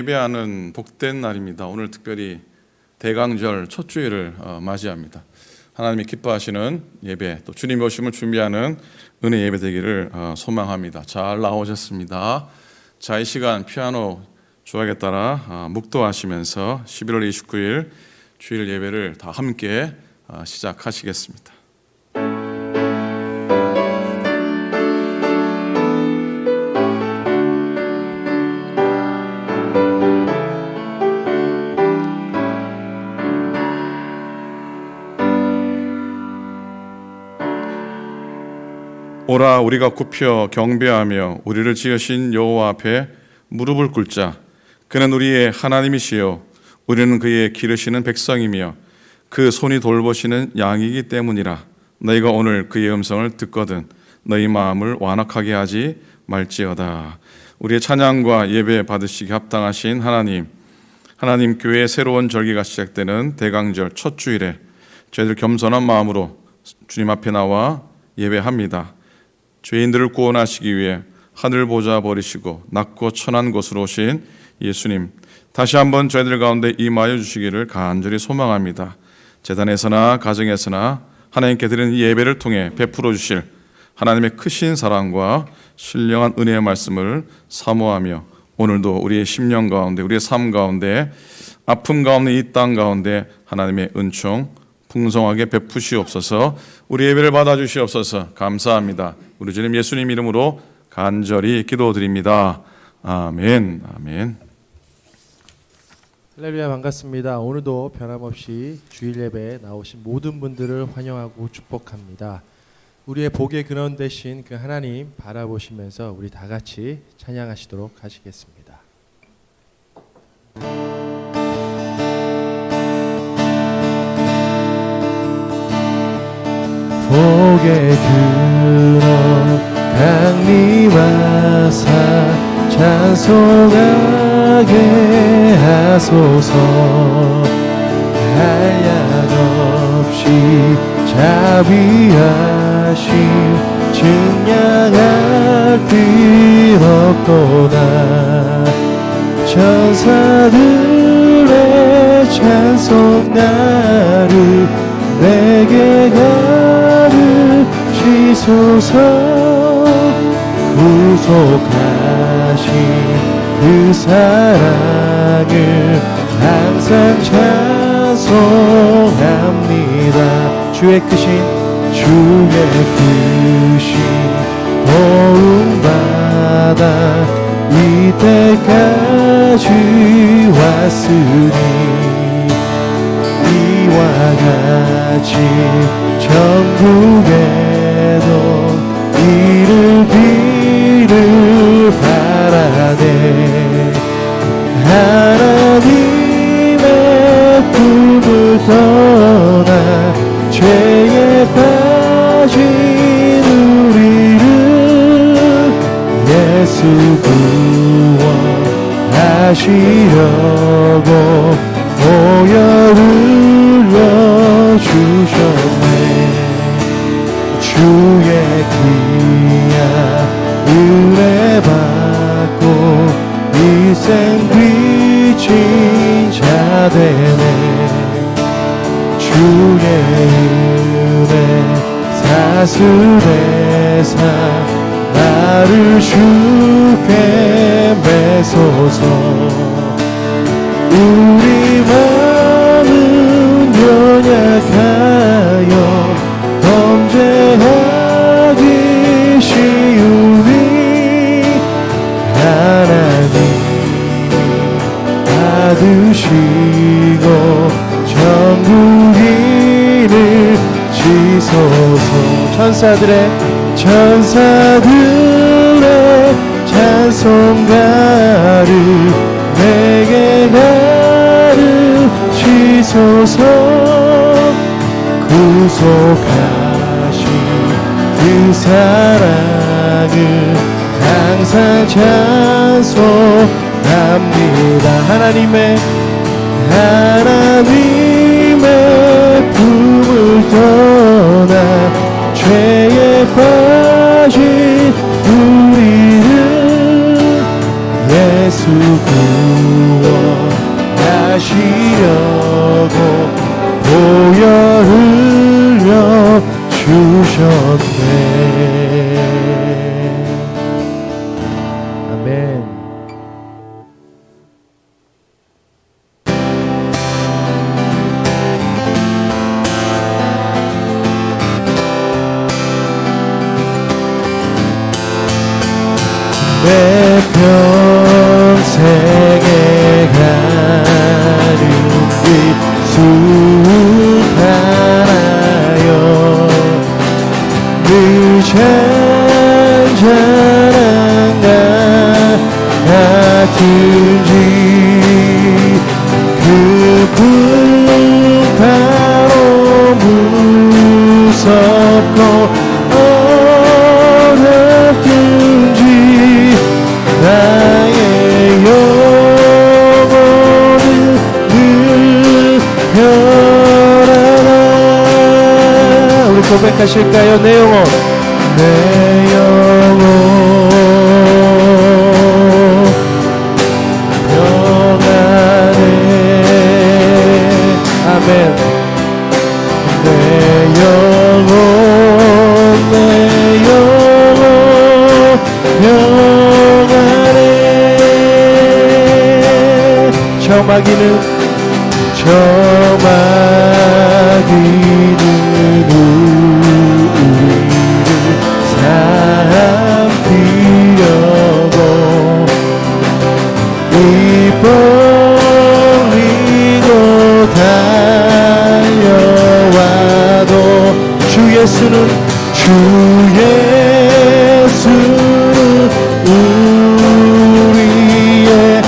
예배하는 복된 날입니다. 오늘 특별히 대강절 첫 주일을 맞이합니다. 하나님이 기뻐하시는 예배, 또 주님이 오심을 준비하는 은혜 예배 되기를 소망합니다. 잘 나오셨습니다. 자, 이 시간 피아노 조각에 따라 묵도하시면서 11월 29일 주일 예배를 다 함께 시작하시겠습니다. 오라 우리가 굽혀 경배하며 우리를 지으신 여호와 앞에 무릎을 꿇자. 그는 우리의 하나님이시요 우리는 그의 기르시는 백성이며 그 손이 돌보시는 양이기 때문이라. 너희가 오늘 그의 음성을 듣거든 너희 마음을 완악하게 하지 말지어다. 우리의 찬양과 예배 받으시기 합당하신 하나님 교회의 새로운 절기가 시작되는 대강절 첫 주일에 저희들 겸손한 마음으로 주님 앞에 나와 예배합니다. 죄인들을 구원하시기 위해 하늘 보좌 버리시고 낮고 천한 곳으로 오신 예수님, 다시 한번 저희들 가운데 임하여 주시기를 간절히 소망합니다. 제단에서나 가정에서나 하나님께 드리는 예배를 통해 베풀어 주실 하나님의 크신 사랑과 신령한 은혜의 말씀을 사모하며 오늘도 우리의 심령 가운데, 우리의 삶 가운데, 아픔 가운데, 이 땅 가운데 하나님의 은총 풍성하게 베푸시옵소서. 우리 예배를 받아주시옵소서. 감사합니다. 우리 주님 예수님 이름으로 간절히 기도드립니다. 아멘. 아멘. 할렐루야, 반갑습니다. 오늘도 변함없이 주일 예배에 나오신 모든 분들을 환영하고 축복합니다. 우리의 복의 근원 되신 그 하나님 바라보시면서 우리 다 같이 찬양하시도록 하시겠습니다. 복의 근원 강림하사 찬송하게 하소서. 한량 없이 자비하심 증량할 듯 없도다. 천사들의 찬송 나를 내게 가르치소서. 구속하신 그 사랑을 항상 찬송합니다. 주의 크신 도움받아 이때까지 왔으니 이와 같이 천국에도 이르기를 바라네. 하나님의 품을 떠나 죄에 빠진 우리를 예수 구원하시려고 보혈 흘려주셨네. 주의 귀한 은혜 받고 일생 빚진 자 되네. 주의 은혜 사슬에서 나를 주께 매소서. 우리 마음은 연약하여 범죄하기 쉬우니 하나님이 받으시고 천국인을 지소서. 천사들의 찬송가를 내게 가르치소서. 구속하신 그 사랑을 항상 찬송합니다. 하나님의 품을 떠나 죄에 빠진 우리를 예수 구원 아멘. 내 평생에 가는 길 수탈하여 늦은자랑 나 같은지 그 불바로 무섭고 어렵든지 나의 영혼을 늘 변하라. 우리 고백하실까요? 내 영혼, 내 영혼 평안해. 아멘. 내 영혼, 내 영혼 평안해. 저 마귀는 우리를 삼키려고 입 벌리고 달려와도 주 예수는 우리의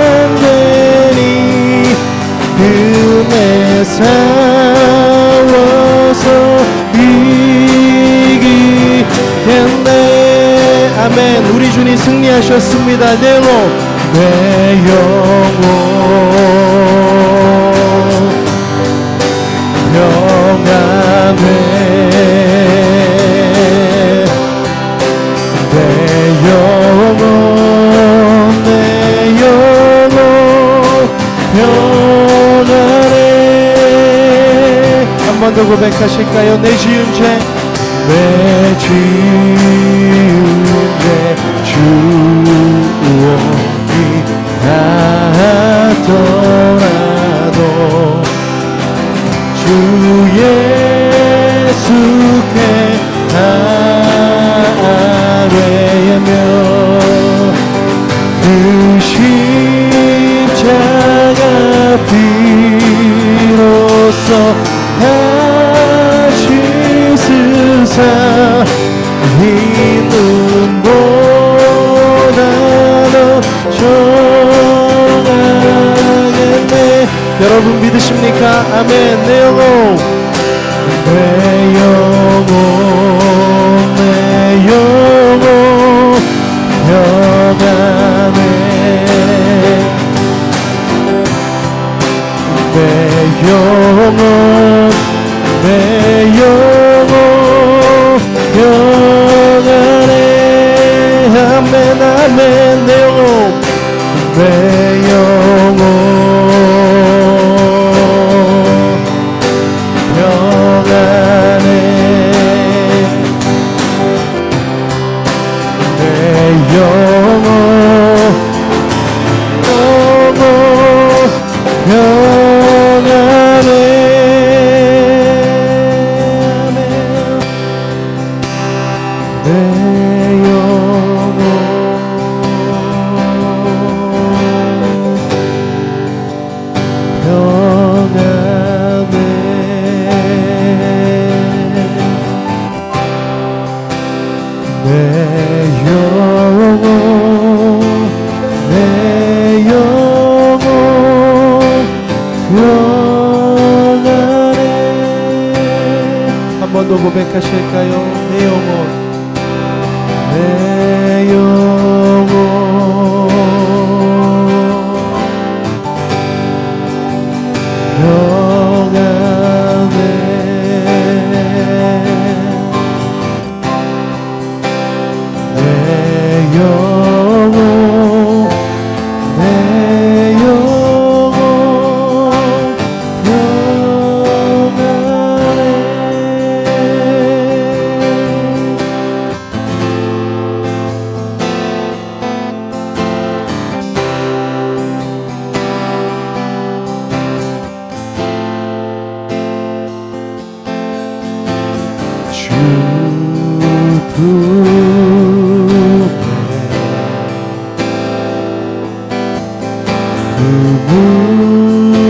대장되니 금에 싸워서 이기겠네. 아멘. 우리 주님 승리하셨습니다. 내 영혼, 내 영혼 평안해. 내 영혼, 내 영혼 평안해. 한 번 더 고백하실까요? 내 지은 죄, 내 지은 죄 주원이 닿더라도 주 예수께 아뢰며 그 십자가 피로써 다시 쓰사 이 눈보다도 정하겠네. 여러분 믿으십니까? 아멘. 내 영혼, 내 영혼, 내 영혼 평안해. 내 영혼, 내 영혼 평안해. 아멘, 아멘. 내 영혼, 내 영혼 평안해. 내 영혼, 평안해. 내 영혼 평안해. 내 영혼, 내 영혼 평안해. 한 번 더 고백하실까요? 내 영혼, 내 영혼 평안해. 내 영혼, 내 영혼 평안해.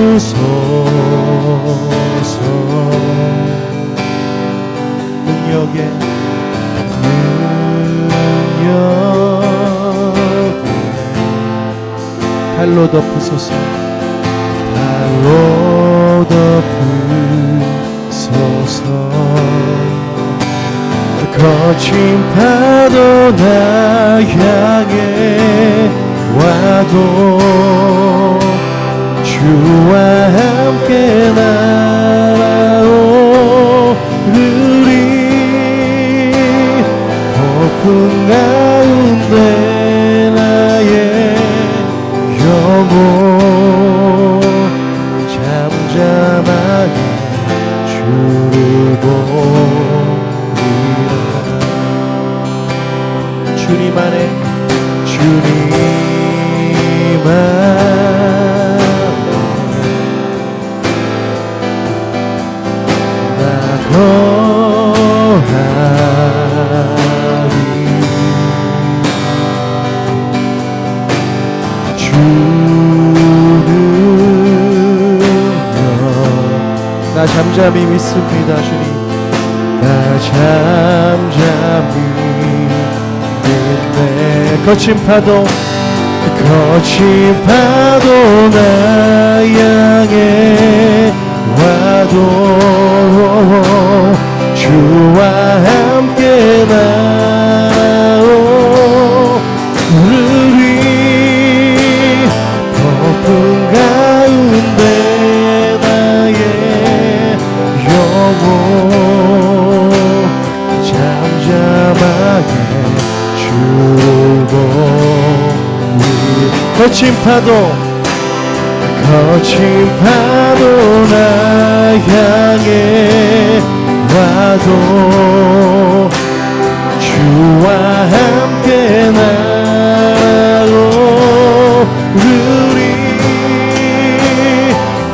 부으소서. 능력에 달로 덮으소서. 달로 덮으소서. 거친 파도 나 향해 와도 주와 함께 날아오르리. 폭풍 가운데 나의 영혼 잠잠하게 주를 보리라. 주님 안에 주님 나 거하리. 주는요 나 잠잠히 믿습니다. 주님 나 잠잠히 믿네. 거친 파도 나 향해 와도 주와 함께 날아오르리. 폭풍 가운데 나의 영혼 잠잠하게 주를 거친 파도 나 향해 와도 주와 함께 날아오르리.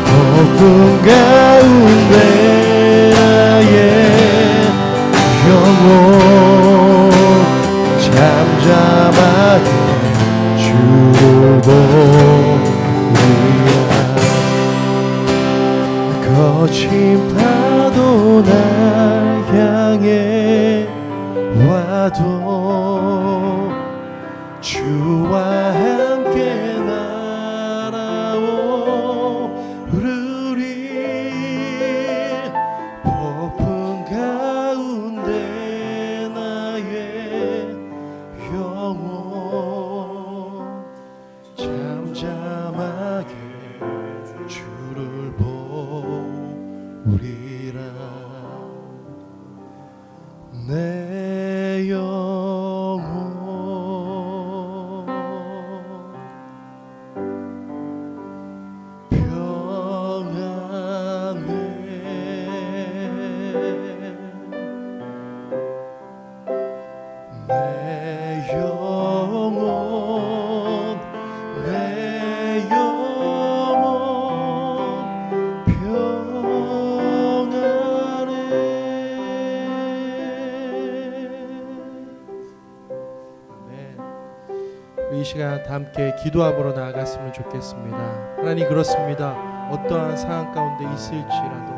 폭풍 가운데 나의 영혼 잠잠하게 주를 보리라. 거친 파도 나 향해 와도 주와 함께 날아오르리. 폭풍 가운데 나의 영혼 잠잠하게 주를 보리라. 내 영혼 평안해. 내 영혼 이 시간 다 함께 기도함으로 나아갔으면 좋겠습니다. 하나님 그렇습니다. 어떠한 상황 가운데 있을지라도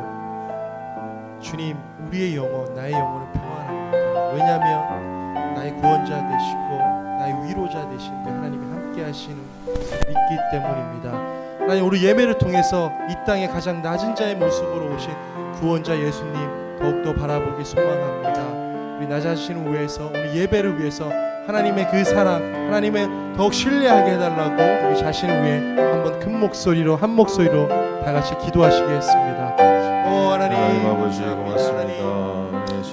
주님 우리의 영혼 나의 영혼은 평안합니다. 왜냐하면 나의 구원자 되시고 나의 위로자 되신 그 하나님이 함께 하시는 것을 믿기 때문입니다. 하나님 우리 예배를 통해서 이 땅의 가장 낮은 자의 모습으로 오신 구원자 예수님 더욱더 바라보기 소망합니다. 우리 낮아지는 위해서 우리 예배를 위해서 하나님의 그 사랑 하나님의 더욱 신뢰하게 해달라고 우리 자신을 위해 한번 큰 목소리로 한 목소리로 다 같이 기도하시겠습니다. 오 하나님 아버지 고맙습니다.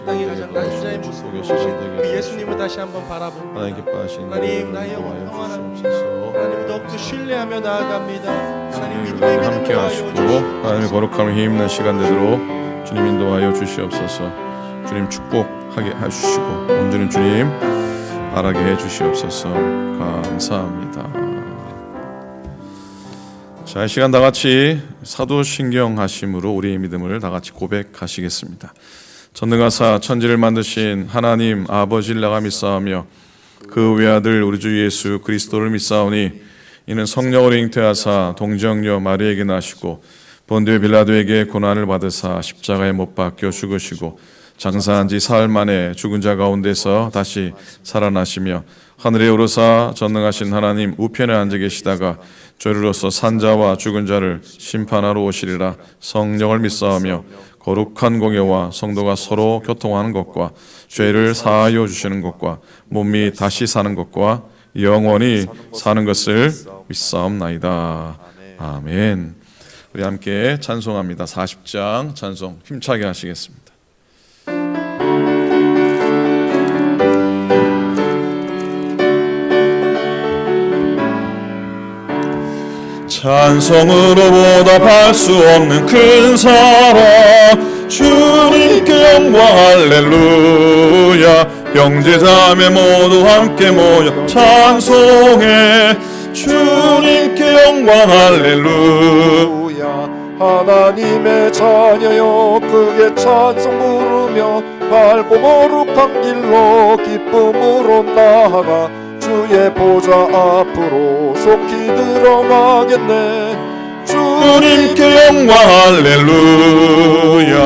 땅의 가장 낮은 자의 모습으로 오신 그 예수님을 다시 한번 바라봅니다. 하나님 나의 영혼 평안합니다. 하나님 더욱더 신뢰하며 나아갑니다. 하나님 믿음의 함께 믿음을 하시고 주시옵소서. 하나님의 거룩함을 힘있는 시간 되도록 주님 인도하여 주시옵소서. 주님 축복하게 해주시고 온전히 주님 바라게 해주시옵소서. 감사합니다. 자, 이 시간 다 같이 사도신경하심으로 우리의 믿음을 다 같이 고백하시겠습니다. 전능하사 천지를 만드신 하나님 아버지를 내가 믿사오며 그 외아들 우리 주 예수 그리스도를 믿사오니 이는 성령으로 잉태하사 동정녀 마리에게 나시고 본디오 빌라도에게 고난을 받으사 십자가에 못 박혀 죽으시고 장사한 지 사흘 만에 죽은 자 가운데서 다시 살아나시며 하늘에 오르사 전능하신 하나님 우편에 앉아 계시다가 죄로서 산자와 죽은 자를 심판하러 오시리라. 성령을 믿사오며 거룩한 공예와 성도가 서로 교통하는 것과 죄를 사하여 주시는 것과 몸이 다시 사는 것과 영원히 사는 것을 믿사옵나이다. 아멘. 우리 함께 찬송합니다. 40장 찬송 힘차게 하시겠습니다. 찬송으로 보답할 수 없는 큰 사랑 주님께 영광 할렐루야. 형제자매 모두 함께 모여 찬송해 주님께 영광 할렐루야. 하나님의 자녀여 크게 찬송 부르며 밝고 거룩한 길로 기쁨으로 나아가 주의 보좌 앞으로 속히 들어가겠네. 주님께 영광 할렐루야.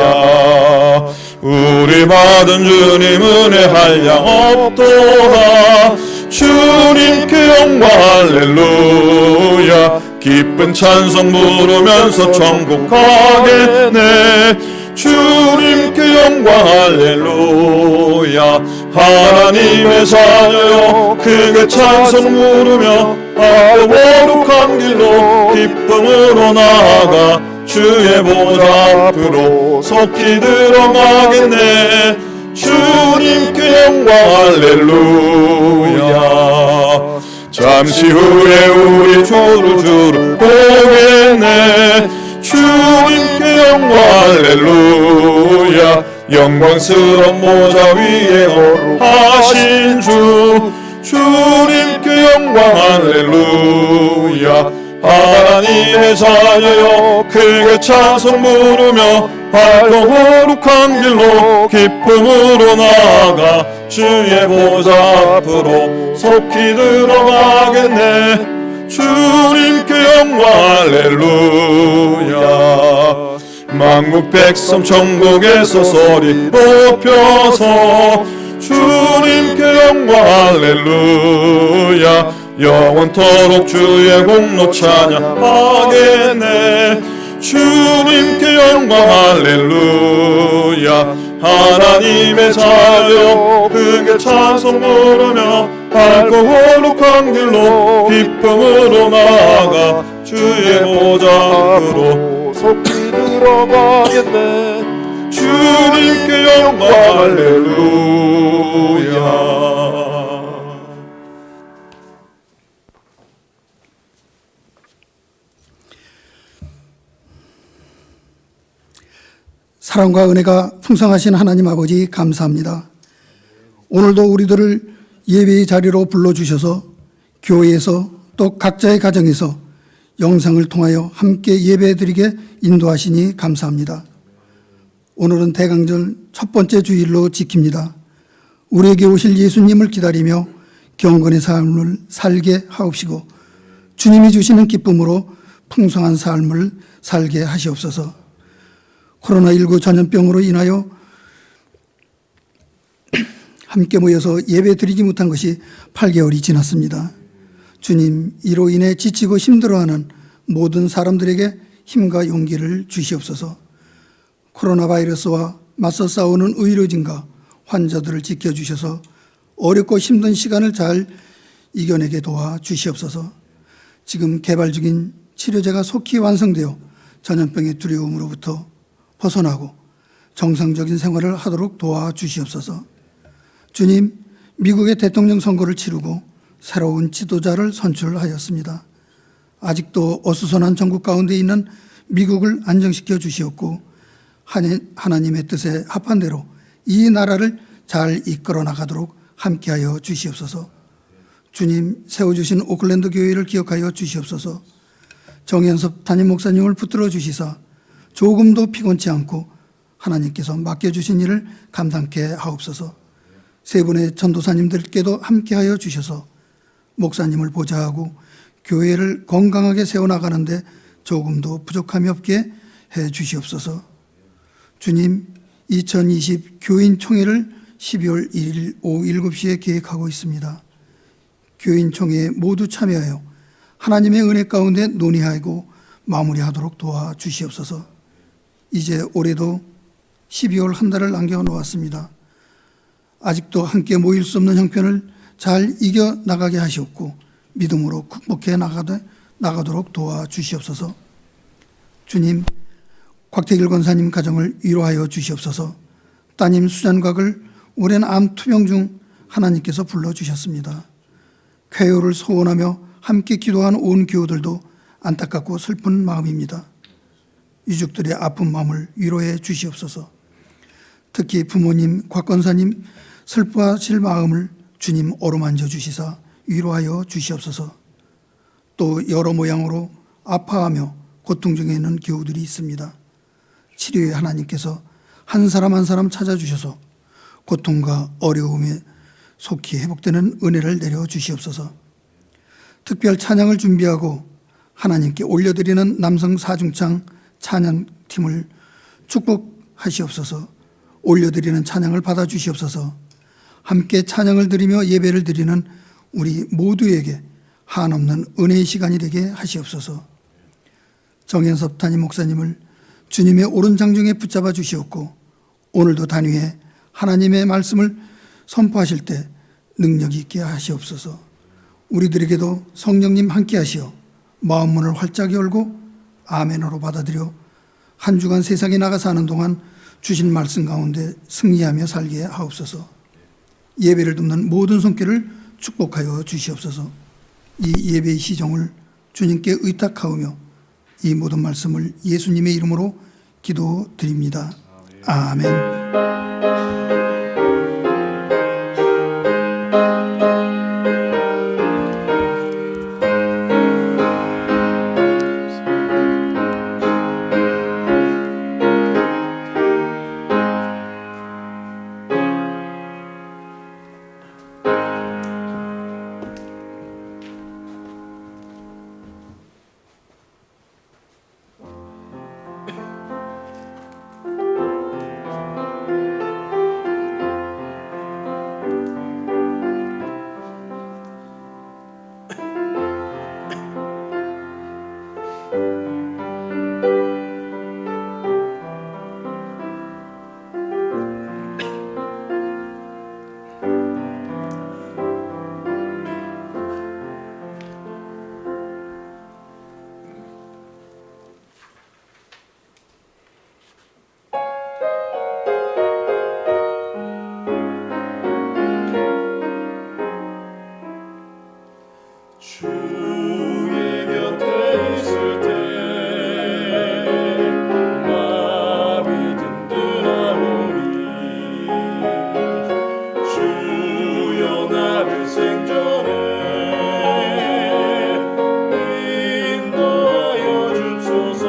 우리 받은 주님 은혜 한량 없도다. 주님께 영광 할렐루야. 기쁜 찬송 부르면서 천국 가겠네. 주님께 영광 할렐루야. 하나님의 자녀여 크게 찬송 부르며 거룩한 길로 기쁨으로 나아가 주의 보좌 앞으로 속히 들어가겠네. 주님께 영광 할렐루야. 잠시 후에 우리 주를 보겠네. 주님께 영광 할렐루야. 영광스러운 모자 위에 거룩하신 주 주님께 영광 할렐루야. 하나님의 자녀여 크게 찬송 부르며 밝고 거룩한 길로 기쁨으로 나아가 주의 보좌 앞으로 속히 들어가겠네. 주님께 영광 할렐루야. 만국 백성 천국에서 소리 높여서 주님께 영광 할렐루야. 영원토록 주의 공로 찬양하겠네. 주님께 영광 할렐루야. 하나님의 자녀 크게 찬송 부르며 밝고 거룩한 길로 기쁨으로 나아가 주의 보좌 앞으로 속히 들어가겠네. 주님께 영광 할렐루야. 사랑과 은혜가 풍성하신 하나님 아버지 감사합니다. 오늘도 우리들을 예배의 자리로 불러주셔서 교회에서 또 각자의 가정에서 영상을 통하여 함께 예배드리게 인도하시니 감사합니다. 오늘은 대강절 첫 번째 주일로 지킵니다. 우리에게 오실 예수님을 기다리며 경건의 삶을 살게 하옵시고 주님이 주시는 기쁨으로 풍성한 삶을 살게 하시옵소서. 코로나19 전염병으로 인하여 함께 모여서 예배 드리지 못한 것이 8개월이 지났습니다. 주님, 이로 인해 지치고 힘들어하는 모든 사람들에게 힘과 용기를 주시옵소서. 코로나 바이러스와 맞서 싸우는 의료진과 환자들을 지켜주셔서 어렵고 힘든 시간을 잘 이겨내게 도와주시옵소서. 지금 개발 중인 치료제가 속히 완성되어 전염병의 두려움으로부터 벗어나고 정상적인 생활을 하도록 도와주시옵소서. 주님, 미국의 대통령 선거를 치르고 새로운 지도자를 선출하였습니다. 아직도 어수선한 정국 가운데 있는 미국을 안정시켜 주시옵고 하나님의 뜻에 합한 대로 이 나라를 잘 이끌어 나가도록 함께하여 주시옵소서. 주님, 세워주신 오클랜드 교회를 기억하여 주시옵소서. 정현섭 담임 목사님을 붙들어 주시사 조금도 피곤치 않고 하나님께서 맡겨주신 일을 감당케 하옵소서. 세 분의 전도사님들께도 함께하여 주셔서 목사님을 보좌하고 교회를 건강하게 세워나가는데 조금도 부족함이 없게 해 주시옵소서. 주님, 2020 교인총회를 12월 1일 오후 7시에 계획하고 있습니다. 교인총회에 모두 참여하여 하나님의 은혜 가운데 논의하고 마무리하도록 도와주시옵소서. 이제 올해도 12월 한 달을 남겨놓았습니다. 아직도 함께 모일 수 없는 형편을 잘 이겨나가게 하시옵고 믿음으로 극복해 나가도록 도와주시옵소서. 주님, 곽태길 권사님 가정을 위로하여 주시옵소서. 따님 수잔곽을 오랜 암 투병 중 하나님께서 불러주셨습니다. 쾌유를 소원하며 함께 기도한 온 교우들도 안타깝고 슬픈 마음입니다. 유족들의 아픈 마음을 위로해 주시옵소서. 특히 부모님, 곽 권사님 슬퍼하실 마음을 주님 어루만져 주시사 위로하여 주시옵소서. 또 여러 모양으로 아파하며 고통 중에 있는 교우들이 있습니다. 치료에 하나님께서 한 사람 한 사람 찾아주셔서 고통과 어려움에 속히 회복되는 은혜를 내려 주시옵소서. 특별 찬양을 준비하고 하나님께 올려드리는 남성 사중창 찬양팀을 축복하시옵소서. 올려드리는 찬양을 받아주시옵소서. 함께 찬양을 드리며 예배를 드리는 우리 모두에게 한없는 은혜의 시간이 되게 하시옵소서. 정현섭 담임 목사님을 주님의 오른장중에 붙잡아 주시옵고 오늘도 단위에 하나님의 말씀을 선포하실 때 능력 있게 하시옵소서. 우리들에게도 성령님 함께 하시어 마음문을 활짝 열고 아멘으로 받아들여 한 주간 세상에 나가 사는 동안 주신 말씀 가운데 승리하며 살게 하옵소서. 예배를 돕는 모든 손길을 축복하여 주시옵소서. 이 예배의 시종을 주님께 의탁하오며 이 모든 말씀을 예수님의 이름으로 기도드립니다. 아멘. 주의 곁에 있을 때 마음이 든든하오니 주여 나를 생전에 인도하여 주소서.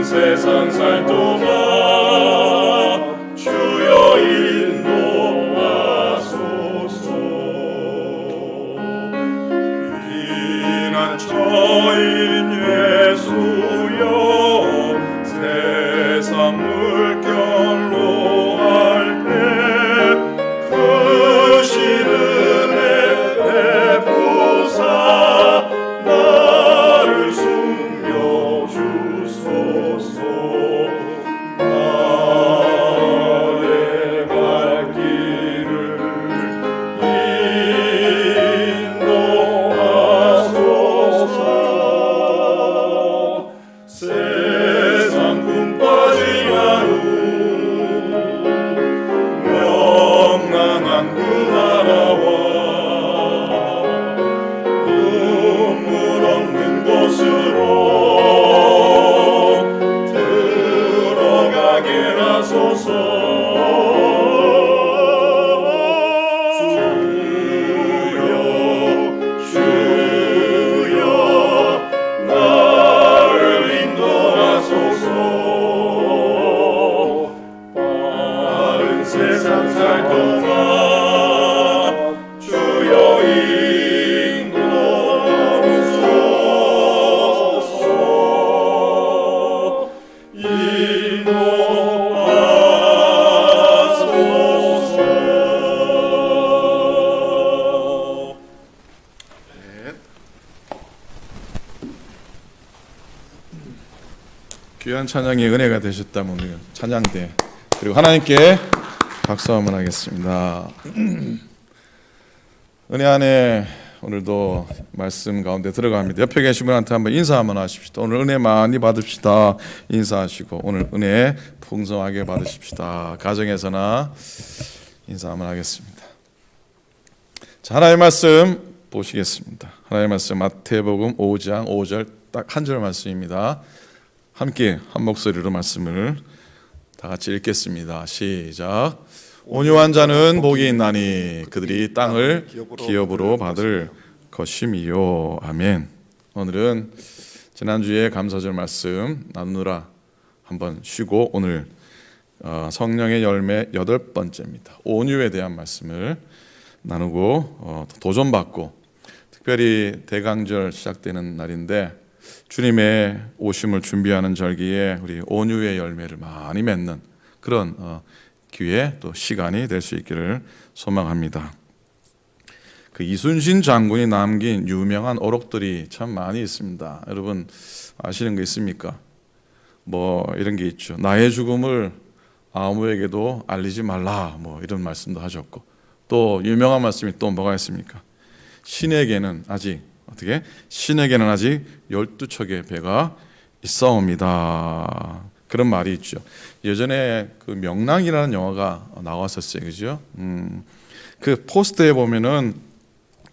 세상 살 동안 주여 인도하소서. 피난처인 예수여 세상 물결로 할 때 크신 은혜 베푸사 나를 숨겨주소서. 나의 갈 길을 인도하소서. 귀한 찬양이 은혜가 되셨다면 우리 찬양대 그리고 하나님께 박수 한번 하겠습니다. 은혜 안에 오늘도 말씀 가운데 들어갑니다. 옆에 계신 분한테 한번 인사 한번 하십시다. 오늘 은혜 많이 받읍시다. 인사하시고 오늘 은혜 풍성하게 받으십시다. 가정에서나 인사 한번 하겠습니다. 자, 하나님의 말씀 보시겠습니다. 하나님의 말씀 마태복음 5장 5절 딱 한 절 말씀입니다. 함께 한 목소리로 말씀을 다 같이 읽겠습니다. 시작. 온유한 자는 복이 있나니 그들이 땅을 기업으로 받을 것임이요. 아멘. 오늘은 지난주에 감사절 말씀 나누느라 한번 쉬고 오늘 성령의 열매 8번째입니다. 온유에 대한 말씀을 나누고 도전받고 특별히 대강절 시작되는 날인데 주님의 오심을 준비하는 절기에 우리 온유의 열매를 많이 맺는 그런 기회 또 시간이 될 수 있기를 소망합니다. 그 이순신 장군이 남긴 유명한 어록들이 참 많이 있습니다. 여러분 아시는 거 있습니까? 뭐 이런 게 있죠. 나의 죽음을 아무에게도 알리지 말라 뭐 이런 말씀도 하셨고 또 유명한 말씀이 또 뭐가 있습니까? 신에게는 아직 어떻게? 신에게는 아직 12척의 배가 있사옵니다. 그런 말이 있죠. 예전에 그 명랑이라는 영화가 나왔었어요. 그죠? 그 포스터에 보면은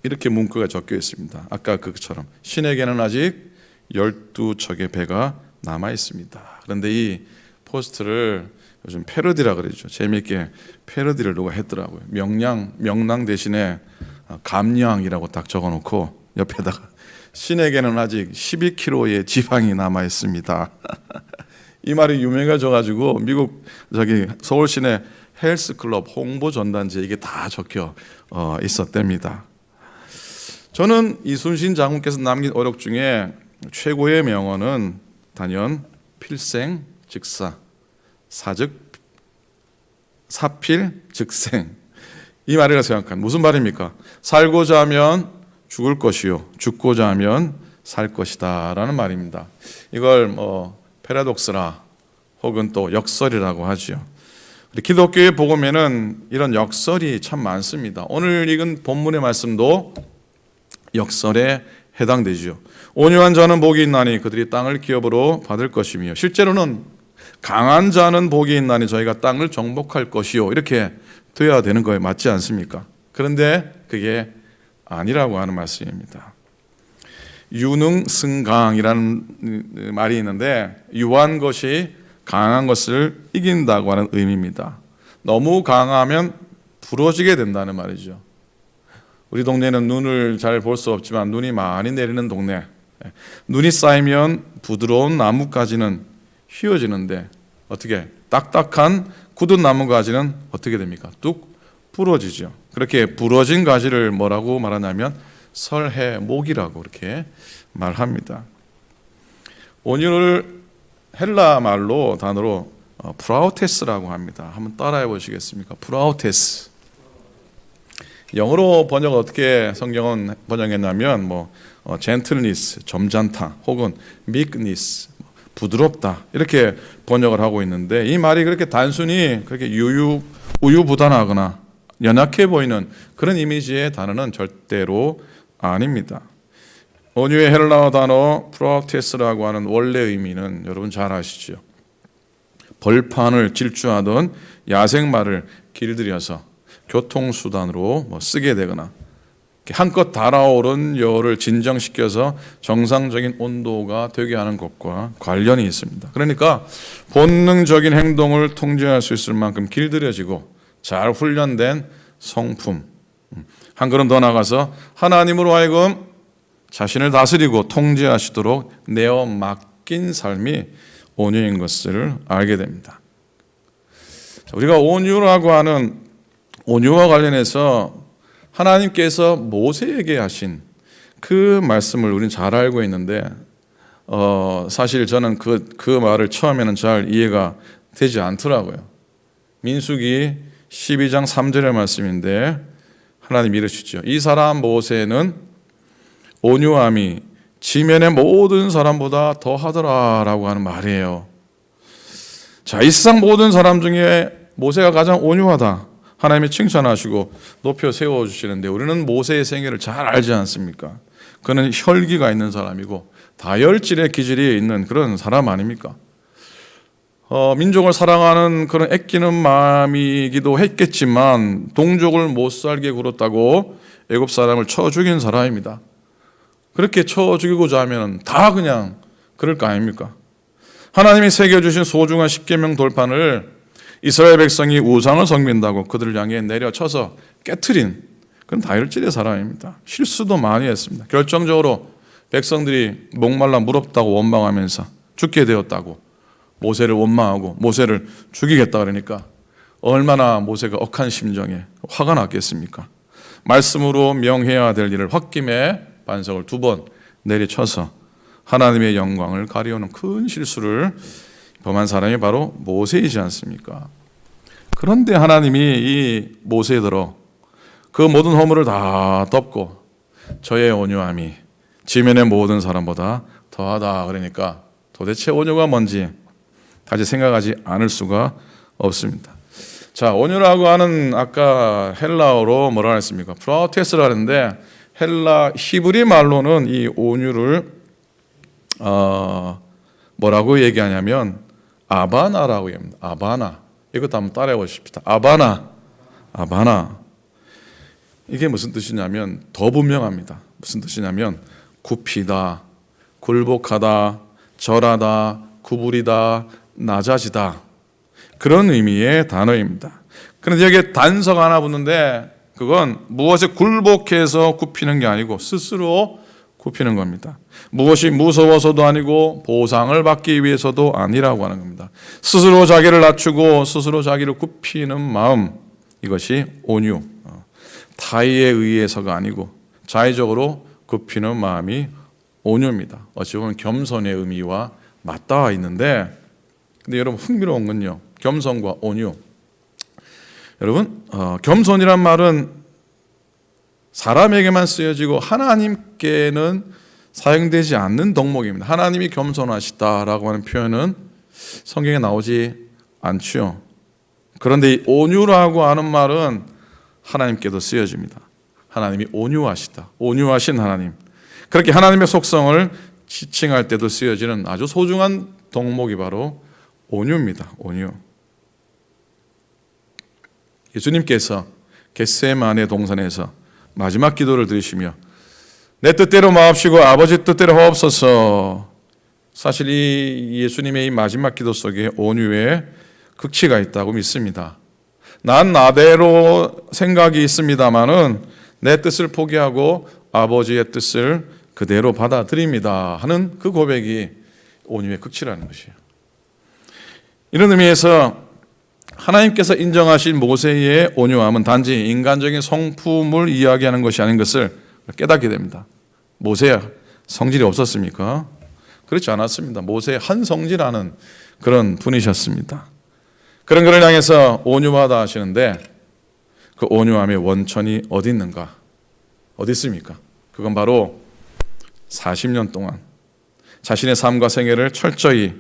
이렇게 문구가 적혀 있습니다. 아까 그처럼 신에게는 아직 12척의 배가 남아 있습니다. 그런데 이 포스터를 요즘 패러디라 그러죠. 재미있게 패러디를 누가 했더라고요. 명랑 대신에 감량이라고 딱 적어놓고 옆에다가 신에게는 아직 12kg의 지방이 남아 있습니다. 이 말이 유명해져가지고 미국 서울 시내 헬스클럽 홍보 전단지에 이게 다 적혀 있었답니다. 저는 이순신 장군께서 남긴 어록 중에 최고의 명언은 단연 필생 즉사 사즉 사필 즉생 이 말이라 생각합니다. 무슨 말입니까? 살고자 하면 죽을 것이요 죽고자 하면 살 것이다 라는 말입니다. 이걸 패러독스라 혹은 또 역설이라고 하죠. 우리 기독교의 복음에는 이런 역설이 참 많습니다. 오늘 읽은 본문의 말씀도 역설에 해당되죠. 온유한 자는 복이 있나니 그들이 땅을 기업으로 받을 것이며 실제로는 강한 자는 복이 있나니 저희가 땅을 정복할 것이요 이렇게 돼야 되는 거에 맞지 않습니까? 그런데 그게 아니라고 하는 말씀입니다. 유능승강이라는 말이 있는데 유한 것이 강한 것을 이긴다고 하는 의미입니다. 너무 강하면 부러지게 된다는 말이죠. 우리 동네는 눈을 잘 볼 수 없지만 눈이 많이 내리는 동네. 눈이 쌓이면 부드러운 나뭇가지는 휘어지는데 어떻게 딱딱한 굳은 나뭇가지는 어떻게 됩니까? 뚝 부러지죠. 그렇게 부러진 가지를 뭐라고 말하냐면 설해목이라고 그렇게 말합니다. 온유를 헬라 말로 단어로 프라우테스라고 합니다. 한번 따라해 보시겠습니까? 프라우테스. 영어로 번역 어떻게 성경은 번역했냐면 젠틀니스, 점잖다, 혹은 미크니스, 부드럽다 이렇게 번역을 하고 있는데 이 말이 그렇게 단순히 그렇게 우유부단하거나 연약해 보이는 그런 이미지의 단어는 절대로 아닙니다. 온유의 헬라어 단어 프라우테스라고 하는 원래 의미는 여러분 잘 아시죠? 벌판을 질주하던 야생마를 길들여서 교통수단으로 쓰게 되거나 한껏 달아오른 열을 진정시켜서 정상적인 온도가 되게 하는 것과 관련이 있습니다. 그러니까 본능적인 행동을 통제할 수 있을 만큼 길들여지고 잘 훈련된 성품, 한 걸음 더 나가서 하나님으로 하여금 자신을 다스리고 통제하시도록 내어 맡긴 삶이 온유인 것을 알게 됩니다. 우리가 온유라고 하는 온유와 관련해서 하나님께서 모세에게 하신 그 말씀을 우리는 잘 알고 있는데 사실 저는 그 말을 처음에는 잘 이해가 되지 않더라고요. 민수기 12장 3절의 말씀인데 하나님 이르시죠. 이 사람 모세는 온유함이 지면의 모든 사람보다 더하더라라고 하는 말이에요. 자, 이 세상 모든 사람 중에 모세가 가장 온유하다. 하나님이 칭찬하시고 높여 세워주시는데 우리는 모세의 생애를 잘 알지 않습니까? 그는 혈기가 있는 사람이고 다혈질의 기질이 있는 그런 사람 아닙니까? 민족을 사랑하는 그런 애끼는 마음이기도 했겠지만 동족을 못 살게 굴었다고 애굽 사람을 쳐 죽인 사람입니다. 그렇게 쳐 죽이고자 하면 다 그냥 그럴 거 아닙니까? 하나님이 새겨주신 소중한 십계명 돌판을 이스라엘 백성이 우상을 섬긴다고 그들을 향해 내려쳐서 깨트린 그런 다혈질의 사람입니다. 실수도 많이 했습니다. 결정적으로 백성들이 목말라 무렵다고 원망하면서 죽게 되었다고 모세를 원망하고 모세를 죽이겠다 그러니까 얼마나 모세가 억한 심정에 화가 났겠습니까? 말씀으로 명해야 될 일을 홧김에 반석을 2번 내리쳐서 하나님의 영광을 가리우는 큰 실수를 범한 사람이 바로 모세이지 않습니까? 그런데 하나님이 이 모세더러 그 모든 허물을 다 덮고 저의 온유함이 지면의 모든 사람보다 더하다 그러니까 도대체 온유가 뭔지 다시 생각하지 않을 수가 없습니다. 자, 온유라고 하는 아까 헬라어로 뭐라 했습니까? 프로테스라 하는데 헬라 히브리 말로는 이 온유를 뭐라고 얘기하냐면 아바나라고 합니다. 아바나. 이것도 한번 따라해 보십시다. 아바나. 이게 무슨 뜻이냐면 더 분명합니다. 무슨 뜻이냐면 굽히다, 굴복하다, 절하다, 구부리다, 낮아지다. 그런 의미의 단어입니다. 그런데 여기에 단서가 하나 붙는데 그건 무엇에 굴복해서 굽히는 게 아니고 스스로 굽히는 겁니다. 무엇이 무서워서도 아니고 보상을 받기 위해서도 아니라고 하는 겁니다. 스스로 자기를 낮추고 스스로 자기를 굽히는 마음, 이것이 온유. 타의에 의해서가 아니고 자의적으로 굽히는 마음이 온유입니다. 어찌 보면 겸손의 의미와 맞닿아 있는데 근데 여러분 흥미로운 건요. 겸손과 온유. 여러분 겸손이란 말은 사람에게만 쓰여지고 하나님께는 사용되지 않는 덕목입니다. 하나님이 겸손하시다라고 하는 표현은 성경에 나오지 않죠. 그런데 이 온유라고 하는 말은 하나님께도 쓰여집니다. 하나님이 온유하시다. 온유하신 하나님. 그렇게 하나님의 속성을 지칭할 때도 쓰여지는 아주 소중한 덕목이 바로 온유입니다. 온유. 예수님께서 겟세마네 동산에서 마지막 기도를 드리시며 내 뜻대로 마옵시고 아버지 뜻대로 하옵소서. 사실 이 예수님의 이 마지막 기도 속에 온유의 극치가 있다고 믿습니다. 난 나대로 생각이 있습니다마는 내 뜻을 포기하고 아버지의 뜻을 그대로 받아들입니다 하는 그 고백이 온유의 극치라는 것이에요. 이런 의미에서 하나님께서 인정하신 모세의 온유함은 단지 인간적인 성품을 이야기하는 것이 아닌 것을 깨닫게 됩니다. 모세야 성질이 없었습니까? 그렇지 않았습니다. 모세의 한 성질하는 그런 분이셨습니다. 그런 그를 향해서 온유하다 하시는데 그 온유함의 원천이 어디 있는가? 어디 있습니까? 그건 바로 40년 동안 자신의 삶과 생애를 철저히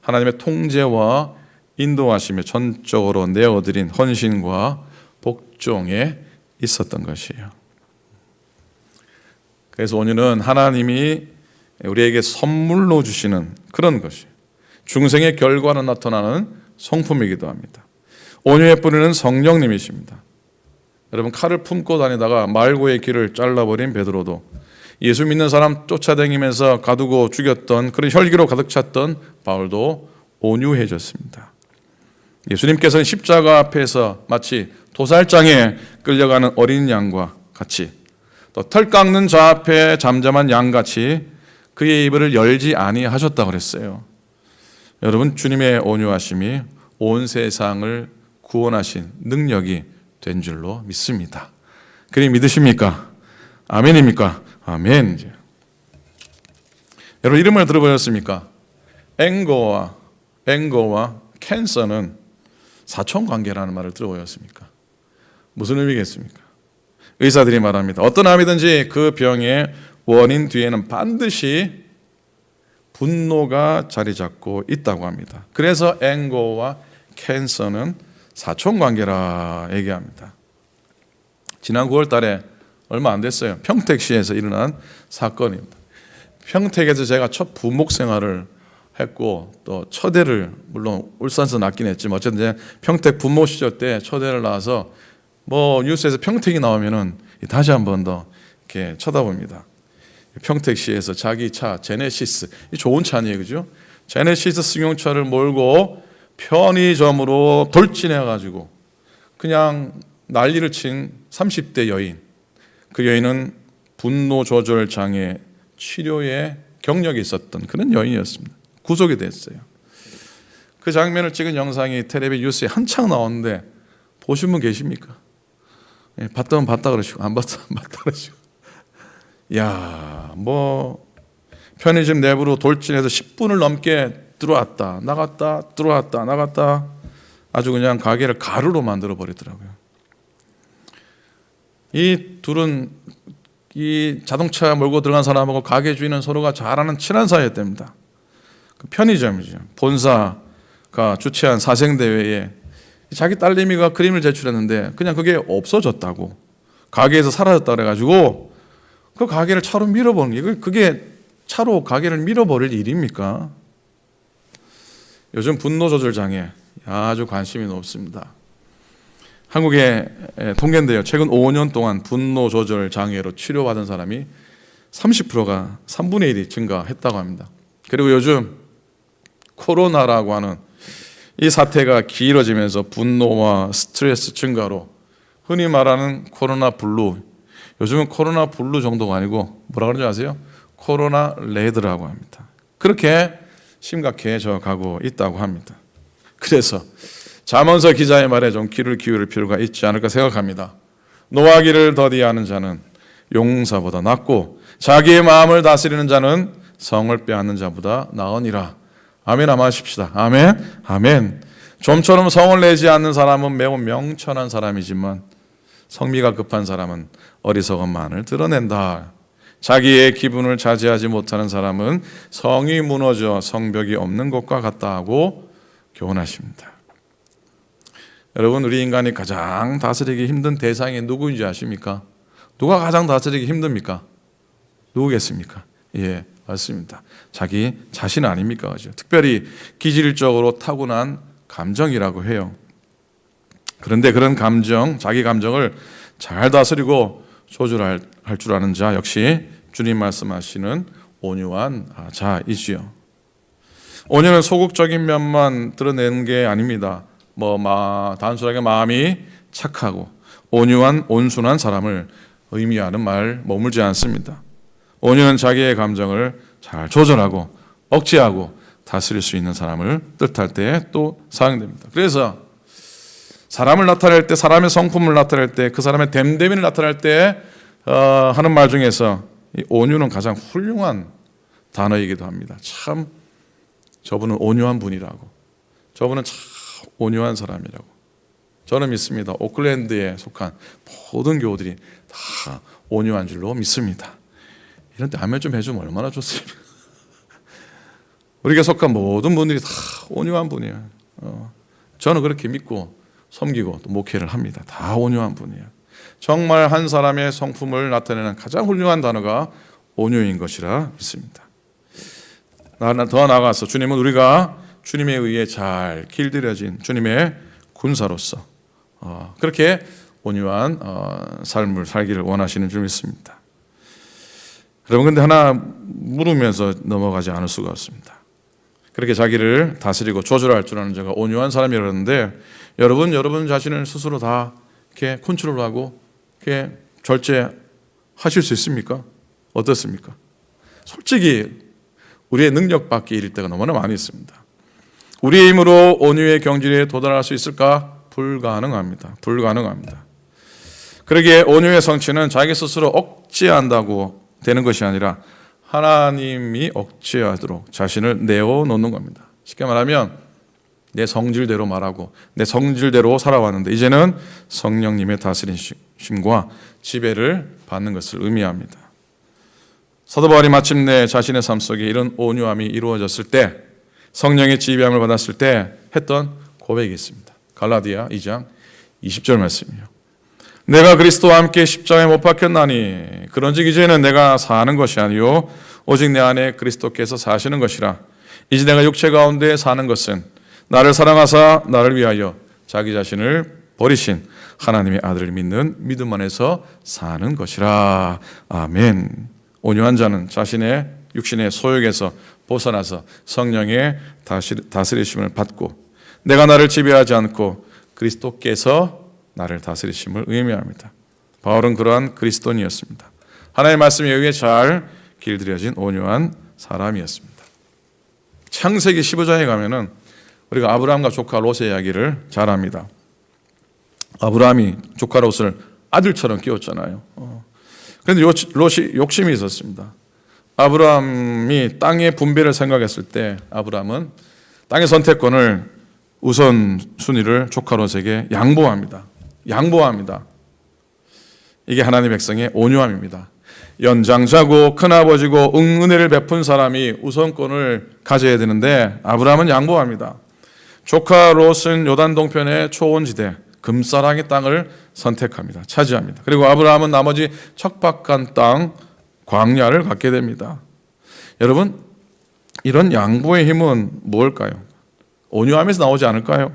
하나님의 통제와 인도하심에 전적으로 내어드린 헌신과 복종에 있었던 것이에요. 그래서 온유는 하나님이 우리에게 선물로 주시는 그런 것이에요. 중생의 결과로 나타나는 성품이기도 합니다. 온유의 뿌리는 성령님이십니다. 여러분 칼을 품고 다니다가 말고의 길을 잘라버린 베드로도 예수 믿는 사람 쫓아다니면서 가두고 죽였던 그런 혈기로 가득 찼던 바울도 온유해졌습니다. 예수님께서는 십자가 앞에서 마치 도살장에 끌려가는 어린 양과 같이 또 털 깎는 자 앞에 잠잠한 양같이 그의 입을 열지 아니하셨다고 그랬어요. 여러분 주님의 온유하심이 온 세상을 구원하신 능력이 된 줄로 믿습니다. 그리 믿으십니까? 아멘입니까? 아멘. 여러분 이름을 들어보셨습니까? 앵거와 캔서는 사촌관계라는 말을 들어보셨습니까? 무슨 의미겠습니까? 의사들이 말합니다. 어떤 암이든지 그 병의 원인 뒤에는 반드시 분노가 자리 잡고 있다고 합니다. 그래서 앵거와 캔서는 사촌관계라 얘기합니다. 지난 9월 달에 얼마 안 됐어요. 평택시에서 일어난 사건입니다. 평택에서 제가 첫 부목 생활을 했고 또 첫애를 물론 울산에서 낳긴 했지만 어쨌든 평택 부모 시절 때 첫애를 낳아서 뭐 뉴스에서 평택이 나오면은 다시 한 번 더 이렇게 쳐다봅니다. 평택시에서 자기 차 제네시스, 이 좋은 차 아니에요, 그죠? 제네시스 승용차를 몰고 편의점으로 돌진해가지고 그냥 난리를 친 30대 여인. 그 여인은 분노 조절 장애 치료에 경력이 있었던 그런 여인이었습니다. 구속이 됐어요. 그 장면을 찍은 영상이 텔레비 뉴스에 한창 나오는데 보신 분 계십니까? 예, 봤다면 봤다 그러시고 안 봤다면 봤다 그러시고. 야, 뭐 편의점 내부로 돌진해서 10분을 넘게 들어왔다 나갔다 들어왔다 나갔다 아주 그냥 가게를 가루로 만들어 버리더라고요. 이 둘은 이 자동차 몰고 들어간 사람하고 가게 주인은 서로가 잘 아는 친한 사이였답니다. 그 편의점이죠. 본사가 주최한 사생대회에 자기 딸내미가 그림을 제출했는데 그냥 그게 없어졌다고, 가게에서 사라졌다 그래가지고 그 가게를 차로 밀어버린 게, 그게 차로 가게를 밀어버릴 일입니까? 요즘 분노 조절 장애 아주 관심이 높습니다. 한국의 통계인데요, 최근 5년 동안 분노 조절 장애로 치료받은 사람이 30%가 3분의 1이 증가했다고 합니다. 그리고 요즘 코로나라고 하는 이 사태가 길어지면서 분노와 스트레스 증가로 흔히 말하는 코로나 블루, 요즘은 코로나 블루 정도가 아니고 뭐라 그러는지 아세요? 코로나 레드라고 합니다. 그렇게 심각해져 가고 있다고 합니다. 그래서 잠언서 기자의 말에 좀 귀를 기울일 필요가 있지 않을까 생각합니다. 노하기를 더디하는 자는 용사보다 낫고 자기의 마음을 다스리는 자는 성을 빼앗는 자보다 나으니라. 아멘 아마 하십시다. 아멘 아멘. 좀처럼 성을 내지 않는 사람은 매우 명철한 사람이지만 성미가 급한 사람은 어리석음만을 드러낸다. 자기의 기분을 자제하지 못하는 사람은 성이 무너져 성벽이 없는 것과 같다 하고 교훈하십니다. 여러분, 우리 인간이 가장 다스리기 힘든 대상이 누구인지 아십니까? 누가 가장 다스리기 힘듭니까? 누구겠습니까? 예, 맞습니다. 자기 자신 아닙니까? 그죠? 특별히 기질적으로 타고난 감정이라고 해요. 그런데 그런 감정, 자기 감정을 잘 다스리고 조절할 줄 아는 자 역시 주님 말씀하시는 온유한 자이지요. 온유는 소극적인 면만 드러내는 게 아닙니다. 단순하게 마음이 착하고 온유한 온순한 사람을 의미하는 말 머물지 않습니다. 온유는 자기의 감정을 잘 조절하고 억제하고 다스릴 수 있는 사람을 뜻할 때 또 사용됩니다. 그래서 사람을 나타낼 때, 사람의 성품을 나타낼 때, 그 사람의 됨됨이를 나타낼 때 하는 말 중에서 이 온유는 가장 훌륭한 단어이기도 합니다. 참 저분은 온유한 분이라고, 저분은 참 온유한 사람이라고 저는 믿습니다. 오클랜드에 속한 모든 교우들이 다 온유한 줄로 믿습니다. 이런 때 아멘 좀 해주면 얼마나 좋습니까? 우리가 속한 모든 분들이 다 온유한 분이에요. 저는 그렇게 믿고 섬기고 또 목회를 합니다. 다 온유한 분이에요. 정말 한 사람의 성품을 나타내는 가장 훌륭한 단어가 온유인 것이라 믿습니다. 더 나아가서 주님은 우리가 주님에 의해 잘 길들여진 주님의 군사로서 그렇게 온유한 삶을 살기를 원하시는 줄 믿습니다. 여러분, 근데 하나 물으면서 넘어가지 않을 수가 없습니다. 그렇게 자기를 다스리고 조절할 줄 아는 자가 온유한 사람이라는데, 여러분 자신을 스스로 다 이렇게 컨트롤하고 이렇게 절제하실 수 있습니까? 어떻습니까? 솔직히 우리의 능력 밖의 일일 때가 너무나 많이 있습니다. 우리의 힘으로 온유의 경지에 도달할 수 있을까? 불가능합니다. 그러기에 온유의 성취는 자기 스스로 억제한다고 되는 것이 아니라 하나님이 억제하도록 자신을 내어놓는 겁니다. 쉽게 말하면 내 성질대로 말하고 내 성질대로 살아왔는데 이제는 성령님의 다스리심과 지배를 받는 것을 의미합니다. 사도 바울이 마침내 자신의 삶 속에 이런 온유함이 이루어졌을 때, 성령의 지배함을 받았을 때 했던 고백이 있습니다. 갈라디아 2장 20절 말씀이요. 내가 그리스도와 함께 십자가에 못 박혔나니 그런즉 이제는 내가 사는 것이 아니요 오직 내 안에 그리스도께서 사시는 것이라. 이제 내가 육체 가운데 사는 것은 나를 사랑하사 나를 위하여 자기 자신을 버리신 하나님의 아들을 믿는 믿음 안에서 사는 것이라. 아멘. 온유한 자는 자신의 육신의 소욕에서 벗어나서 성령의 다스리심을 받고 내가 나를 지배하지 않고 그리스도께서 나를 다스리심을 의미합니다. 바울은 그러한 그리스도인이었습니다. 하나님의 말씀에 의해 잘 길들여진 온유한 사람이었습니다. 창세기 15장에 가면은 우리가 아브라함과 조카 롯의 이야기를 잘 압니다. 아브라함이 조카 롯을 아들처럼 키웠잖아요. 그런데 롯이 욕심이 있었습니다. 아브라함이 땅의 분배를 생각했을 때 아브라함은 땅의 선택권을 우선 순위를 조카 롯에게 양보합니다. 이게 하나님의 백성의 온유함입니다. 연장자고 큰아버지고 은혜를 베푼 사람이 우선권을 가져야 되는데 아브라함은 양보합니다. 조카 롯은 요단 동편의 초원지대 금사랑의 땅을 선택합니다. 차지합니다. 그리고 아브라함은 나머지 척박한 땅 광야를 갖게 됩니다. 여러분, 이런 양보의 힘은 무엇일까요? 온유함에서 나오지 않을까요?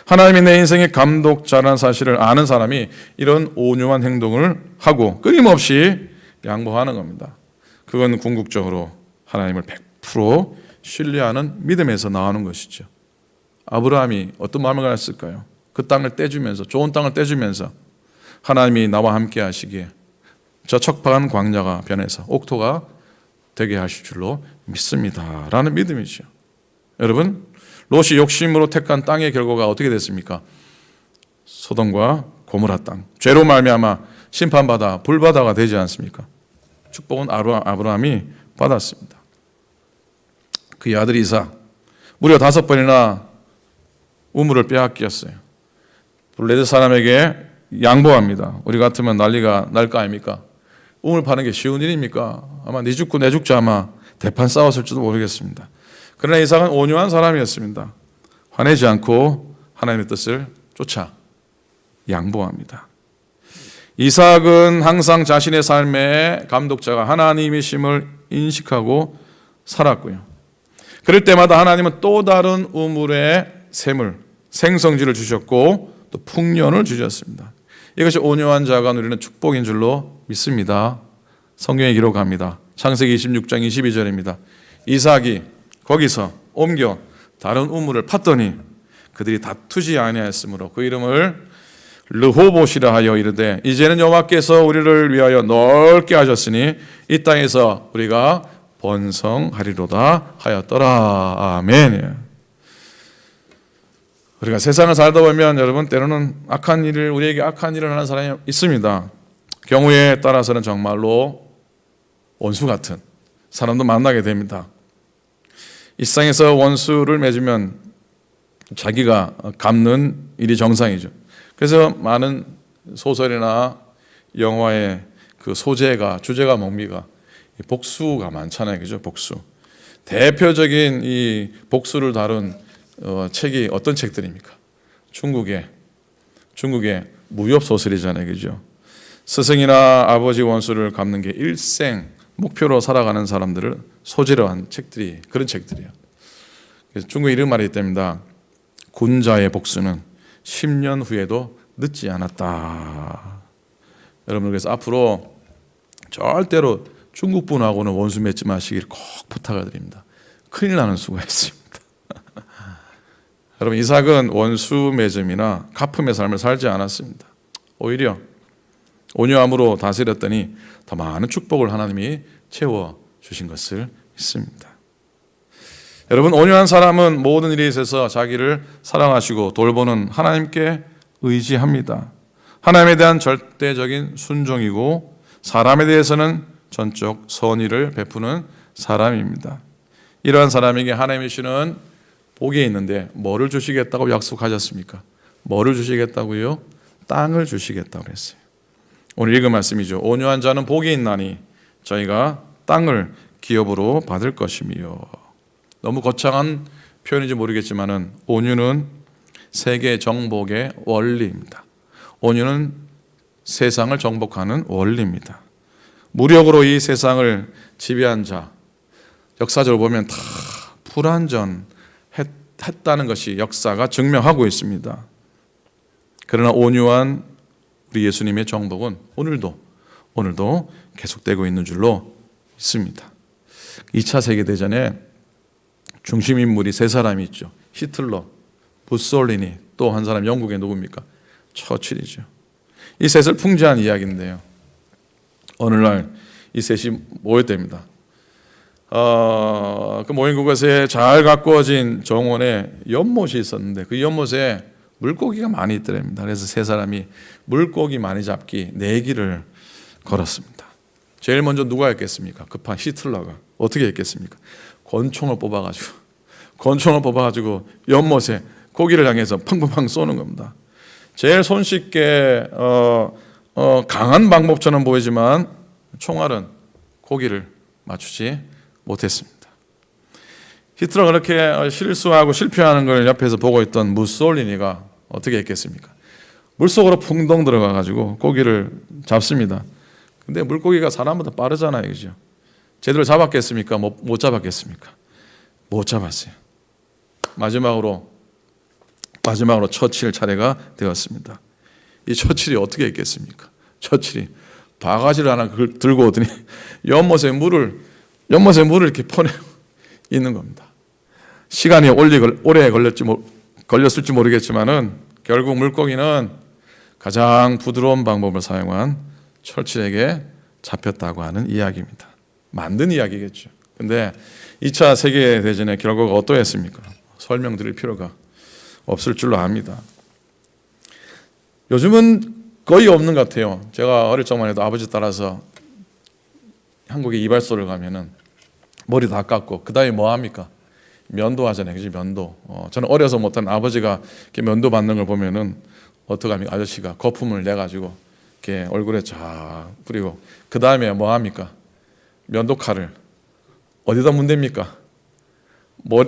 하나님이 내 인생의 감독자라는 사실을 아는 사람이 이런 온유한 행동을 하고 끊임없이 양보하는 겁니다. 그건 궁극적으로 하나님을 100% 신뢰하는 믿음에서 나오는 것이죠. 아브라함이 어떤 마음을 가졌을까요? 그 땅을 떼주면서, 좋은 땅을 떼주면서 하나님이 나와 함께 하시기에 저 척박한 광야가 변해서 옥토가 되게 하실 줄로 믿습니다 라는 믿음이죠. 여러분, 롯이 욕심으로 택한 땅의 결과가 어떻게 됐습니까? 소돔과 고모라 땅, 죄로 말미암아 심판받아 불바다가 되지 않습니까? 축복은 아브라함이 받았습니다. 그의 아들 이삭 무려 5번이나 우물을 빼앗겼어요. 블레셋 사람에게 양보합니다. 우리 같으면 난리가 날 거 아닙니까? 우물 파는 게 쉬운 일입니까? 아마 네 죽고 내 죽자 아마 대판 싸웠을지도 모르겠습니다. 그러나 이삭은 온유한 사람이었습니다. 화내지 않고 하나님의 뜻을 쫓아 양보합니다. 이삭은 항상 자신의 삶의 감독자가 하나님이심을 인식하고 살았고요. 그럴 때마다 하나님은 또 다른 우물의 샘을, 생성지를 주셨고 또 풍년을 주셨습니다. 이것이 온유한 자가 누리는 축복인 줄로 믿습니다. 성경에 기록합니다. 창세기 26장 22절입니다. 이삭이 거기서 옮겨 다른 우물을 팠더니 그들이 다투지 아니하였으므로 그 이름을 르호봇이라 하여 이르되 이제는 여호와께서 우리를 위하여 넓게 하셨으니 이 땅에서 우리가 번성하리로다 하였더라. 아멘. 우리가 세상을 살다 보면 여러분 때로는 우리에게 악한 일을 하는 사람이 있습니다. 경우에 따라서는 정말로 원수 같은 사람도 만나게 됩니다. 이 세상에서 원수를 맺으면 자기가 갚는 일이 정상이죠. 그래서 많은 소설이나 영화의 그 주제가 뭡니까? 복수가 많잖아요. 그죠? 복수. 대표적인 이 복수를 다룬 책이 어떤 책들입니까? 중국의 무협 소설이잖아요. 그죠? 스승이나 아버지 원수를 갚는 게 일생 목표로 살아가는 사람들을 소재로 한 그런 책들이에요. 그래서 중국에 이런 말이 있답니다. 군자의 복수는 10년 후에도 늦지 않았다. 여러분, 그래서 앞으로 절대로 중국 분하고는 원수 맺지 마시기를 꼭 부탁을 드립니다. 큰일 나는 수가 있습니다. 여러분, 이삭은 원수 맺음이나 갚음의 삶을 살지 않았습니다. 오히려 온유함으로 다스렸더니 더 많은 축복을 하나님이 채워주신 것을 믿습니다. 여러분, 온유한 사람은 모든 일에 있어서 자기를 사랑하시고 돌보는 하나님께 의지합니다. 하나님에 대한 절대적인 순종이고 사람에 대해서는 전적 선의를 베푸는 사람입니다. 이러한 사람에게 하나님이 주시는 복이 있는데 뭐를 주시겠다고 약속하셨습니까? 뭐를 주시겠다고요? 땅을 주시겠다고 했어요. 오늘 읽은 말씀이죠. 온유한 자는 복이 있나니 저희가 땅을 기업으로 받을 것이며. 너무 거창한 표현인지 모르겠지만은 온유는 세계 정복의 원리입니다. 온유는 세상을 정복하는 원리입니다. 무력으로 이 세상을 지배한 자, 역사적으로 보면 다 불완전했다는 것이 역사가 증명하고 있습니다. 그러나 온유한 우리 예수님의 정복은 오늘도 계속되고 있는 줄로 믿습니다. 2차 세계대전에 중심 인물이 세 사람이 있죠. 히틀러, 무솔리니, 또 한 사람 영국의 누굽니까? 처칠이죠. 이 셋을 풍자한 이야기인데요. 어느 날 이 셋이 모였답니다. 그 모인 그곳에 잘 가꾸어진 정원에 연못이 있었는데 그 연못에 물고기가 많이 있더랍니다. 그래서 세 사람이 물고기 많이 잡기 내기를 걸었습니다. 제일 먼저 누가 했겠습니까? 급한 히틀러가 어떻게 했겠습니까? 권총을 뽑아가지고 연못에 고기를 향해서 팡팡팡 쏘는 겁니다. 제일 손쉽게 강한 방법처럼 보이지만 총알은 고기를 맞추지 못했습니다. 히틀러가 그렇게 실수하고 실패하는 걸 옆에서 보고 있던 무솔리니가 어떻게 했겠습니까? 물속으로 풍덩 들어가가지고 고기를 잡습니다. 근데 물고기가 사람보다 빠르잖아요, 그죠? 제대로 잡았겠습니까? 못 잡았겠습니까? 못 잡았어요. 마지막으로 처칠 차례가 되었습니다. 이 처칠이 어떻게 했겠습니까? 처칠이 바가지를 하나 들고 오더니 연못에 물을 이렇게 퍼내고 있는 겁니다. 시간이 오래 걸렸을지 모르겠지만은 결국 물고기는 가장 부드러운 방법을 사용한 철칠에게 잡혔다고 하는 이야기입니다. 만든 이야기겠죠. 근데 2차 세계대전의 결과가 어떠했습니까? 설명드릴 필요가 없을 줄로 압니다. 요즘은 거의 없는 것 같아요. 제가 어릴 적만 해도 아버지 따라서 한국에 이발소를 가면은 머리 다 깎고 그 다음에 뭐 합니까? 면도 하잖아요. 그지? 면도. 저는 어려서 못한 아버지가 이렇게 면도 받는 걸 보면은 어떻게 합니까? 아저씨가 거품을 내가지고 이렇게 얼굴에 쫙 뿌리고 그 다음에 뭐 합니까? 면도 칼을 어디다 문댑니까?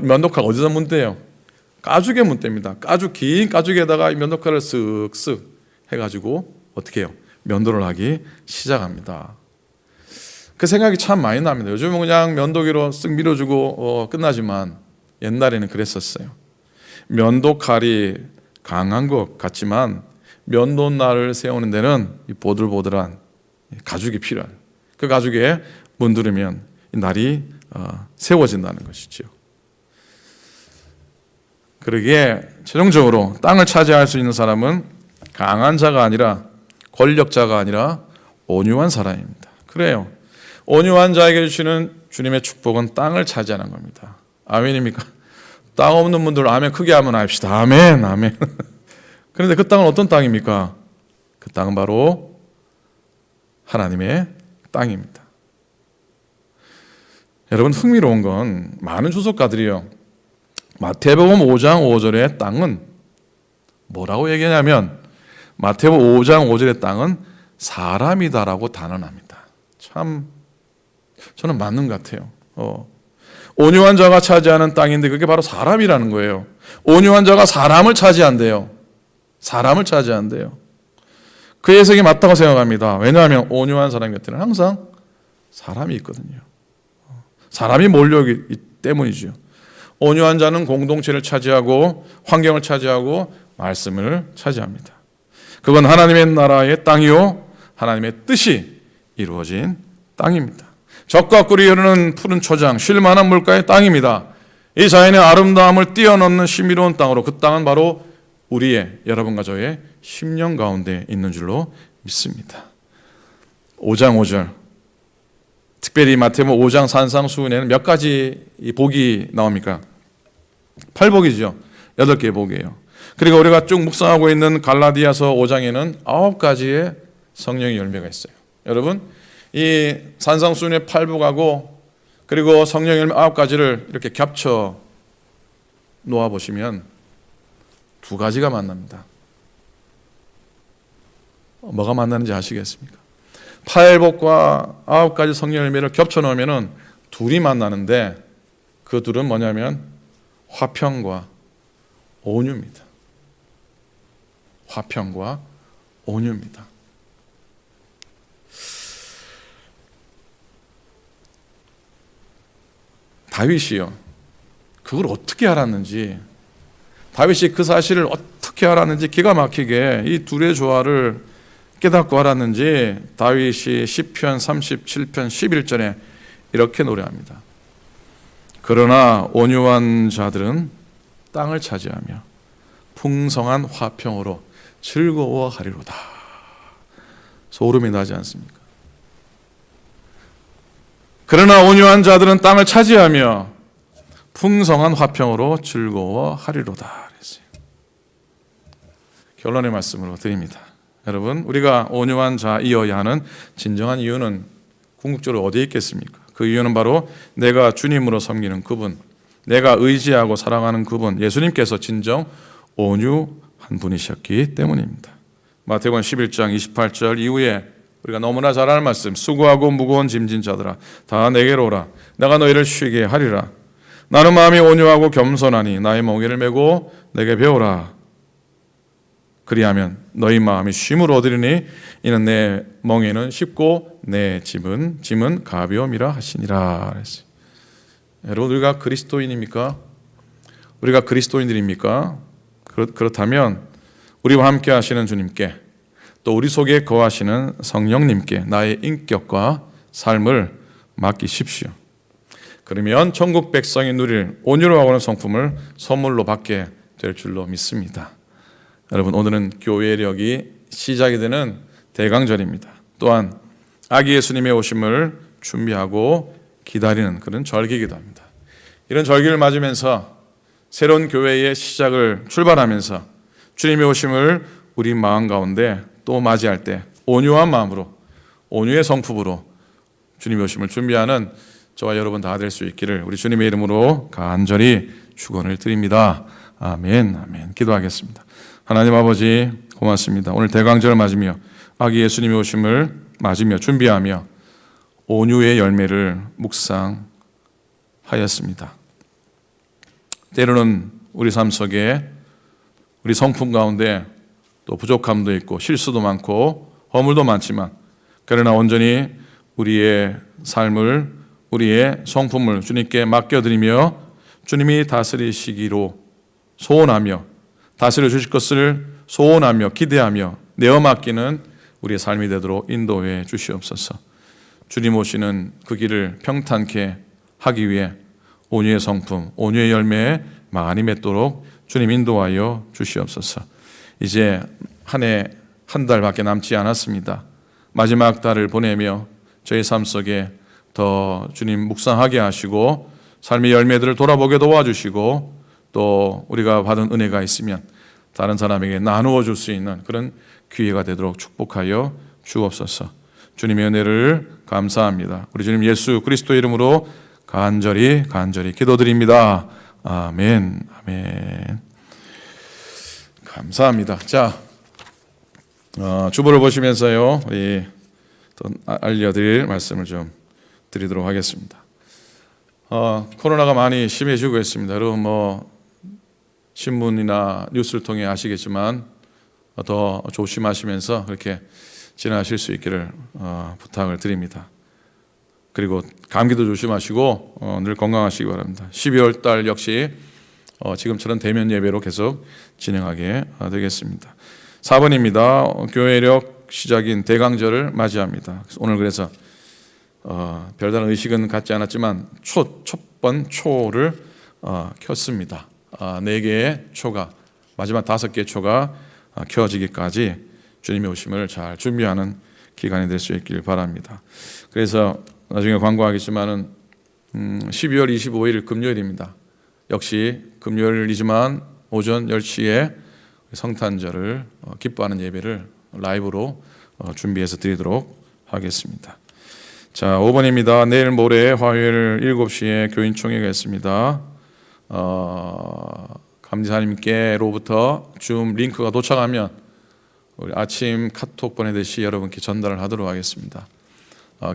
면도 칼 어디다 문대요? 가죽에 문댑니다. 긴 가죽에다가 이 면도 칼을 쓱쓱 해가지고 어떻게 해요? 면도를 하기 시작합니다. 그 생각이 참 많이 납니다. 요즘은 그냥 면도기로 쓱 밀어주고 끝나지만 옛날에는 그랬었어요. 면도 칼이 강한 것 같지만 면도날을 세우는 데는 이 보들보들한 가죽이 필요해요. 그 가죽에 문두르면 이 날이 세워진다는 것이죠. 그러기에 최종적으로 땅을 차지할 수 있는 사람은 강한 자가 아니라 권력자가 아니라 온유한 사람입니다. 그래요. 온유한 자에게 주시는 주님의 축복은 땅을 차지하는 겁니다. 아멘입니까? 땅 없는 분들 아멘 크게 하면 합시다. 아멘, 아멘. 그런데 그 땅은 어떤 땅입니까? 그 땅은 바로 하나님의 땅입니다. 여러분 흥미로운 건 많은 주석가들이요. 마태복음 5장 5절의 땅은 뭐라고 얘기하냐면 마태복음 5장 5절의 땅은 사람이다라고 단언합니다. 참 저는 맞는 것 같아요. 온유한 자가 차지하는 땅인데 그게 바로 사람이라는 거예요. 온유한 자가 사람을 차지한대요. 사람을 차지한대요. 그 해석이 맞다고 생각합니다. 왜냐하면 온유한 사람 곁에는 항상 사람이 있거든요. 사람이 몰려오기 때문이죠. 온유한 자는 공동체를 차지하고 환경을 차지하고 말씀을 차지합니다. 그건 하나님의 나라의 땅이요 하나님의 뜻이 이루어진 땅입니다. 적과 꿀이 흐르는 푸른 초장, 쉴만한 물가의 땅입니다. 이 자연의 아름다움을 뛰어넘는 신비로운 땅으로 그 땅은 바로 우리의 여러분과 저의 심령 가운데 있는 줄로 믿습니다. 5장 5절 특별히 마태복음 5장 산상수훈에는 몇 가지 복이 나옵니까? 8복이죠. 8개의 복이에요. 그리고 우리가 쭉 묵상하고 있는 갈라디아서 5장에는 9가지의 성령의 열매가 있어요. 여러분 이 산상수훈의 8복하고 그리고 성령의 열매 9가지를 이렇게 겹쳐 놓아보시면 2가지가 만납니다. 뭐가 만나는지 아시겠습니까? 팔복과 9가지 성령 열매를 겹쳐 놓으면은 둘이 만나는데 그 둘은 뭐냐면 화평과 온유입니다. 화평과 온유입니다. 다윗이요, 그걸 어떻게 알았는지, 다윗이 그 사실을 어떻게 알았는지 기가 막히게 이 둘의 조화를 깨닫고 알았는지 다윗이 시편 37편 11절에 이렇게 노래합니다. 그러나 온유한 자들은 땅을 차지하며 풍성한 화평으로 즐거워하리로다. 소름이 나지 않습니까? 그러나 온유한 자들은 땅을 차지하며 풍성한 화평으로 즐거워하리로다. 그랬어요. 결론의 말씀으로 드립니다. 여러분, 우리가 온유한 자이어야 하는 진정한 이유는 궁극적으로 어디에 있겠습니까? 그 이유는 바로 내가 주님으로 섬기는 그분, 내가 의지하고 사랑하는 그분, 예수님께서 진정 온유한 분이셨기 때문입니다. 마태복음 11장 28절 이후에 우리가 너무나 잘 아는 말씀, 수고하고 무거운 짐진 자들아 다 내게로 오라. 내가 너희를 쉬게 하리라. 나는 마음이 온유하고 겸손하니 나의 멍에를 메고 내게 배우라. 그리하면 너희 마음이 쉼을 얻으리니 이는 내 멍에는 쉽고 내 짐은 가벼움이라 하시니라. 그랬어요. 여러분, 우리가 그리스도인입니까? 우리가 그리스도인들입니까? 그렇다면 우리와 함께 하시는 주님께, 또 우리 속에 거하시는 성령님께 나의 인격과 삶을 맡기십시오. 그러면 천국 백성이 누릴 온유로 하는 성품을 선물로 받게 될 줄로 믿습니다. 여러분, 오늘은 교회력이 시작이 되는 대강절입니다. 또한 아기 예수님의 오심을 준비하고 기다리는 그런 절기이기도 합니다. 이런 절기를 맞으면서 새로운 교회의 시작을 출발하면서 주님의 오심을 우리 마음 가운데 또 맞이할 때 온유한 마음으로, 온유의 성품으로 주님의 오심을 준비하는 저와 여러분 다 될 수 있기를 우리 주님의 이름으로 간절히 축원을 드립니다. 아멘, 아멘. 기도하겠습니다. 하나님 아버지, 고맙습니다. 오늘 대강절을 맞으며 아기 예수님의 오심을 맞으며 준비하며 온유의 열매를 묵상하였습니다. 때로는 우리 삶 속에 우리 성품 가운데 또 부족함도 있고 실수도 많고 허물도 많지만, 그러나 온전히 우리의 삶을, 우리의 성품을 주님께 맡겨드리며 주님이 다스리시기로 소원하며 다스려 주실 것을 소원하며 기대하며 내어 맡기는 우리의 삶이 되도록 인도해 주시옵소서. 주님 오시는 그 길을 평탄케 하기 위해 온유의 성품, 온유의 열매 많이 맺도록 주님 인도하여 주시옵소서. 이제 한 달밖에 남지 않았습니다. 마지막 달을 보내며 저희 삶 속에 더 주님 묵상하게 하시고 삶의 열매들을 돌아보게 도와주시고, 또 우리가 받은 은혜가 있으면 다른 사람에게 나누어 줄 수 있는 그런 기회가 되도록 축복하여 주옵소서. 주님의 은혜를 감사합니다. 우리 주님 예수 그리스도 이름으로 간절히 기도드립니다. 아멘, 아멘. 감사합니다. 자, 주보를 보시면서요, 또 알려드릴 말씀을 좀 드리도록 하겠습니다. 코로나가 많이 심해지고 있습니다. 여러분 신문이나 뉴스를 통해 아시겠지만 더 조심하시면서 그렇게 지나실 수 있기를 부탁을 드립니다. 그리고 감기도 조심하시고 늘 건강하시기 바랍니다. 12월 달 역시 지금처럼 대면 예배로 계속 진행하게 되겠습니다. 4번입니다. 교회력 시작인 대강절을 맞이합니다. 오늘 그래서 별다른 의식은 갖지 않았지만 촛번 초를 켰습니다. 4개의 초가, 마지막 5개의 초가 켜지기까지 주님의 오심을 잘 준비하는 기간이 될 수 있길 바랍니다. 그래서 나중에 광고하겠지만은 12월 25일 금요일입니다. 역시 금요일이지만 오전 10시에 성탄절을 기뻐하는 예배를 라이브로 준비해서 드리도록 하겠습니다. 자, 5번입니다. 내일 모레 화요일 7시에 교인총회가 있습니다. 감지사님께로부터 줌 링크가 도착하면 우리 아침 카톡 보내듯이 여러분께 전달을 하도록 하겠습니다.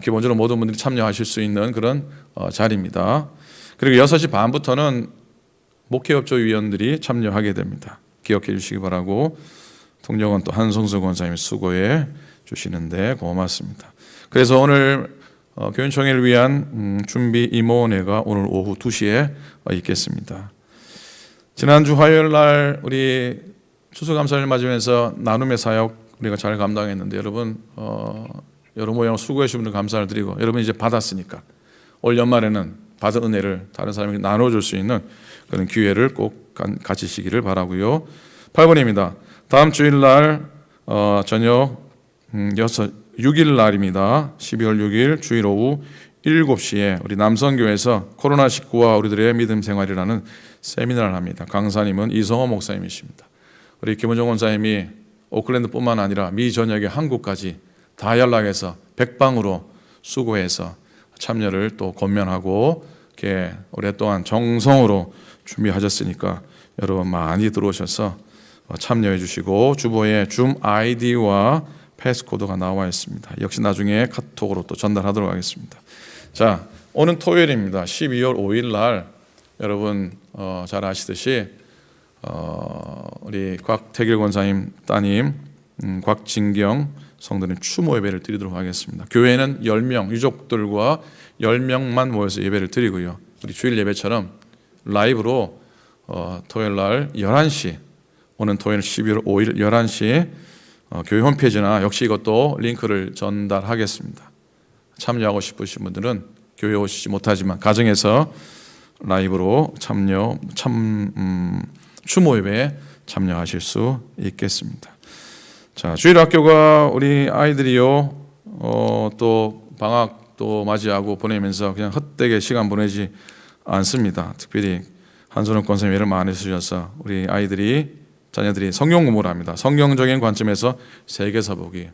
기본적으로 모든 분들이 참여하실 수 있는 그런 자리입니다. 그리고 6시 반부터는 목회협조위원들이 참여하게 됩니다. 기억해 주시기 바라고, 통역은 또 한성수 권사님이 수고해 주시는데 고맙습니다. 그래서 오늘 교인총회를 위한 준비 임원회가 오늘 오후 2시에 있겠습니다. 지난주 화요일 날 우리 추수감사를 맞으면서 나눔의 사역 우리가 잘 감당했는데, 여러분 여러 모양 수고해 주신 분들 감사를 드리고, 여러분 이제 받았으니까 올 연말에는 받은 은혜를 다른 사람에게 나눠줄 수 있는 그런 기회를 꼭 가지시기를 바라고요. 8번입니다. 다음 주일날 저녁 6일 날입니다. 12월 6일 주일 오후 7시에 우리 남성교회에서 코로나19와 우리들의 믿음 생활이라는 세미나를 합니다. 강사님은 이성호 목사님이십니다. 우리 김은정 원사님이 오클랜드뿐만 아니라 미 전역의 한국까지 다 연락해서 백방으로 수고해서 참여를 또 권면하고 이렇게 오랫동안 정성으로 준비하셨으니까 여러분 많이 들어오셔서 참여해 주시고, 주보에 줌 아이디와 패스코드가 나와 있습니다. 역시 나중에 카톡으로 또 전달하도록 하겠습니다. 자, 오늘 토요일입니다. 12월 5일 날 여러분 잘 아시듯이 우리 곽태길 권사님 따님 곽진경 성도님 추모 예배를 드리도록 하겠습니다. 교회는 10명 유족들과 10명만 모여서 예배를 드리고요. 우리 주일 예배처럼 라이브로 토요일 날 11시, 오는 토요일 12월 5일 11시 교회 홈페이지나 역시 이것도 링크를 전달하겠습니다. 참여하고 싶으신 분들은 교회 오시지 못하지만 가정에서 라이브로 추모 예배에 참여하실 수 있겠습니다. 자, 주일학교가 우리 아이들이요 또 방학도 맞이하고 보내면서 그냥 헛되게 시간 보내지 않습니다. 특별히 한선욱 권사님 애를 많이 쓰셔서 우리 자녀들이 성경 공부를 합니다. 성경적인 관점에서 세계사 보기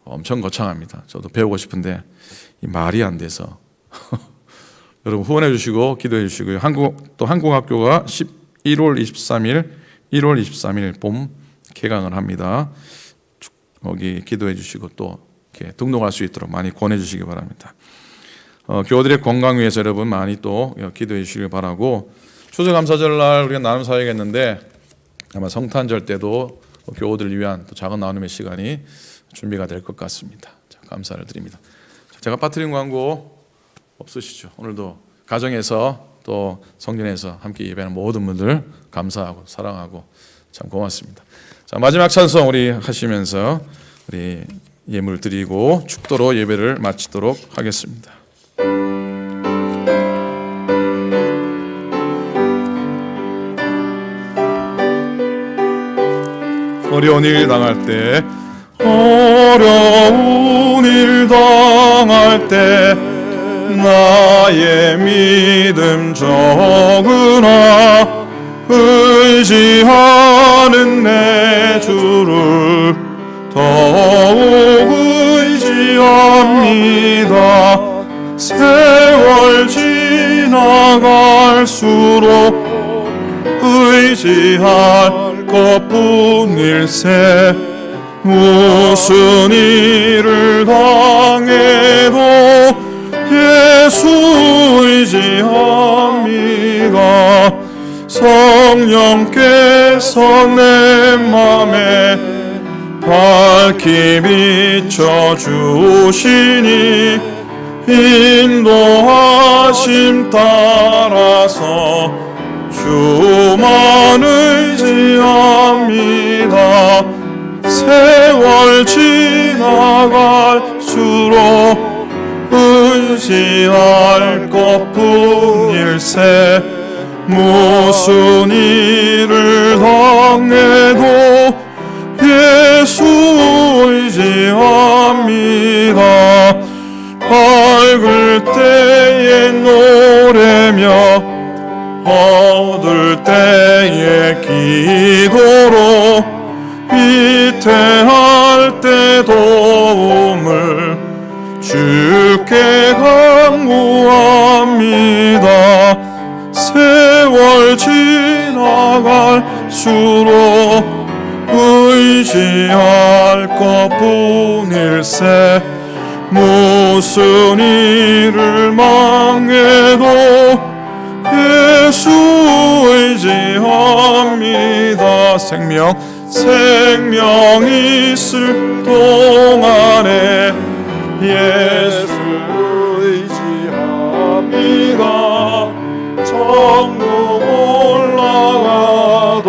엄청 거창합니다. 저도 배우고 싶은데 이 말이 안 돼서 여러분 후원해 주시고 기도해 주시고요. 한국학교가 1월 23일 봄 개강을 합니다. 거기 기도해 주시고 또 이렇게 등록할 수 있도록 많이 권해 주시기 바랍니다. 교우들의 건강 위해서 여러분 많이 또 기도해 주시길 바라고, 추수감사절 날 우리가 나눔 사역했는데 아마 성탄절 때도 교우들을 위한 또 작은 나눔의 시간이 준비가 될 것 같습니다. 자, 감사를 드립니다. 제가 빠뜨린 광고 없으시죠? 오늘도 가정에서 또 성전에서 함께 예배하는 모든 분들 감사하고 사랑하고 참 고맙습니다. 자, 마지막 찬송 우리 하시면서 우리 예물 드리고 축도로 예배를 마치도록 하겠습니다. 어려운 일 당할 때, 어려운 일 당할 때 나의 믿음 적으나 의지하는 내 주를 더욱 의지합니다. 세월 지나갈수록 의지할 것뿐일세. 무슨 일을 당해도 예수 의지합니다. 성령께서 내 맘에 밝히 비춰주시니 인도하심 따라서 주만 의지합니다. 세월 지나갈수록 의지할 것뿐일세. 무슨 일을 당해도 예수 의지합니다. 밝을 때에 노래며 어두울 때에 기도로 위태할 때 도움을 주께 간구합니다. 세월 지나갈수록 의지할 것뿐일세. 무슨 일을 망해도 예수 의지합니다. 생명 있을 동안에 예수 의지합니다. 천국 올라가도록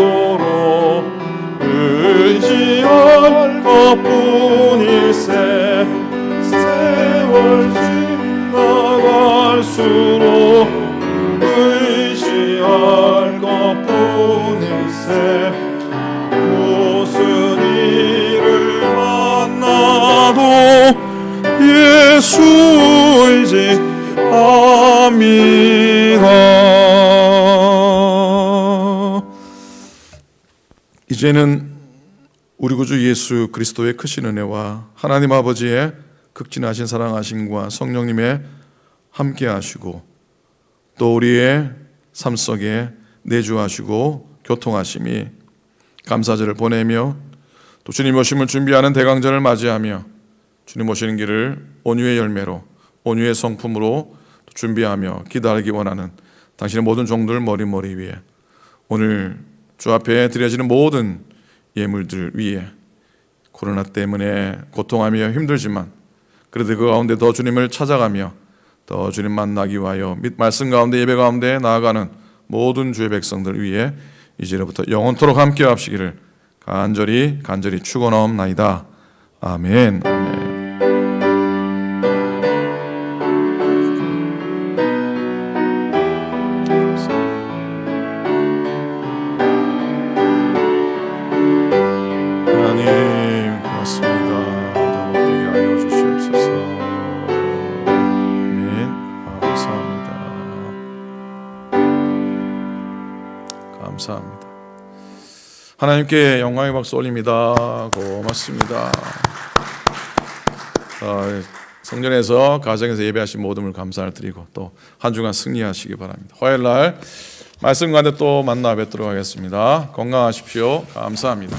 의지할 것뿐일세. 세월 지나갈수록 의지할 것뿐일세. 무슨 일을 만나도 예수 의지합니다. 이제는 우리 구주 예수 그리스도의 크신 은혜와 하나님 아버지의 극진하신 사랑하심과 성령님의 함께하시고 또 우리의 삶 속에 내주하시고 교통하심이 감사절을 보내며 또 주님 오심을 준비하는 대강절을 맞이하며 주님 오시는 길을 온유의 열매로 온유의 성품으로 준비하며 기다리기 원하는 당신의 모든 종들 머리 위에 오늘 주 앞에 드려지는 모든 예물들 위에 코로나 때문에 고통하며 힘들지만 그래도 그 가운데 더 주님을 찾아가며 더 주님 만나기 위하여 말씀 가운데 예배 가운데 나아가는 모든 주의 백성들 위해 이제로부터 영원토록 함께 하시기를 간절히 축원하옵나이다. 아멘. 아멘. 하나님 고맙습니다. 더 복되게 하여 주시옵소서. 아멘. 감사합니다. 하나님께 영광의 박수 올립니다. 고맙습니다. 성전에서 가정에서 예배하신 모든 걸 감사를 드리고 또 한 주간 승리하시기 바랍니다. 화요일 날 말씀 가운데 또 만나 뵙도록 하겠습니다. 건강하십시오. 감사합니다.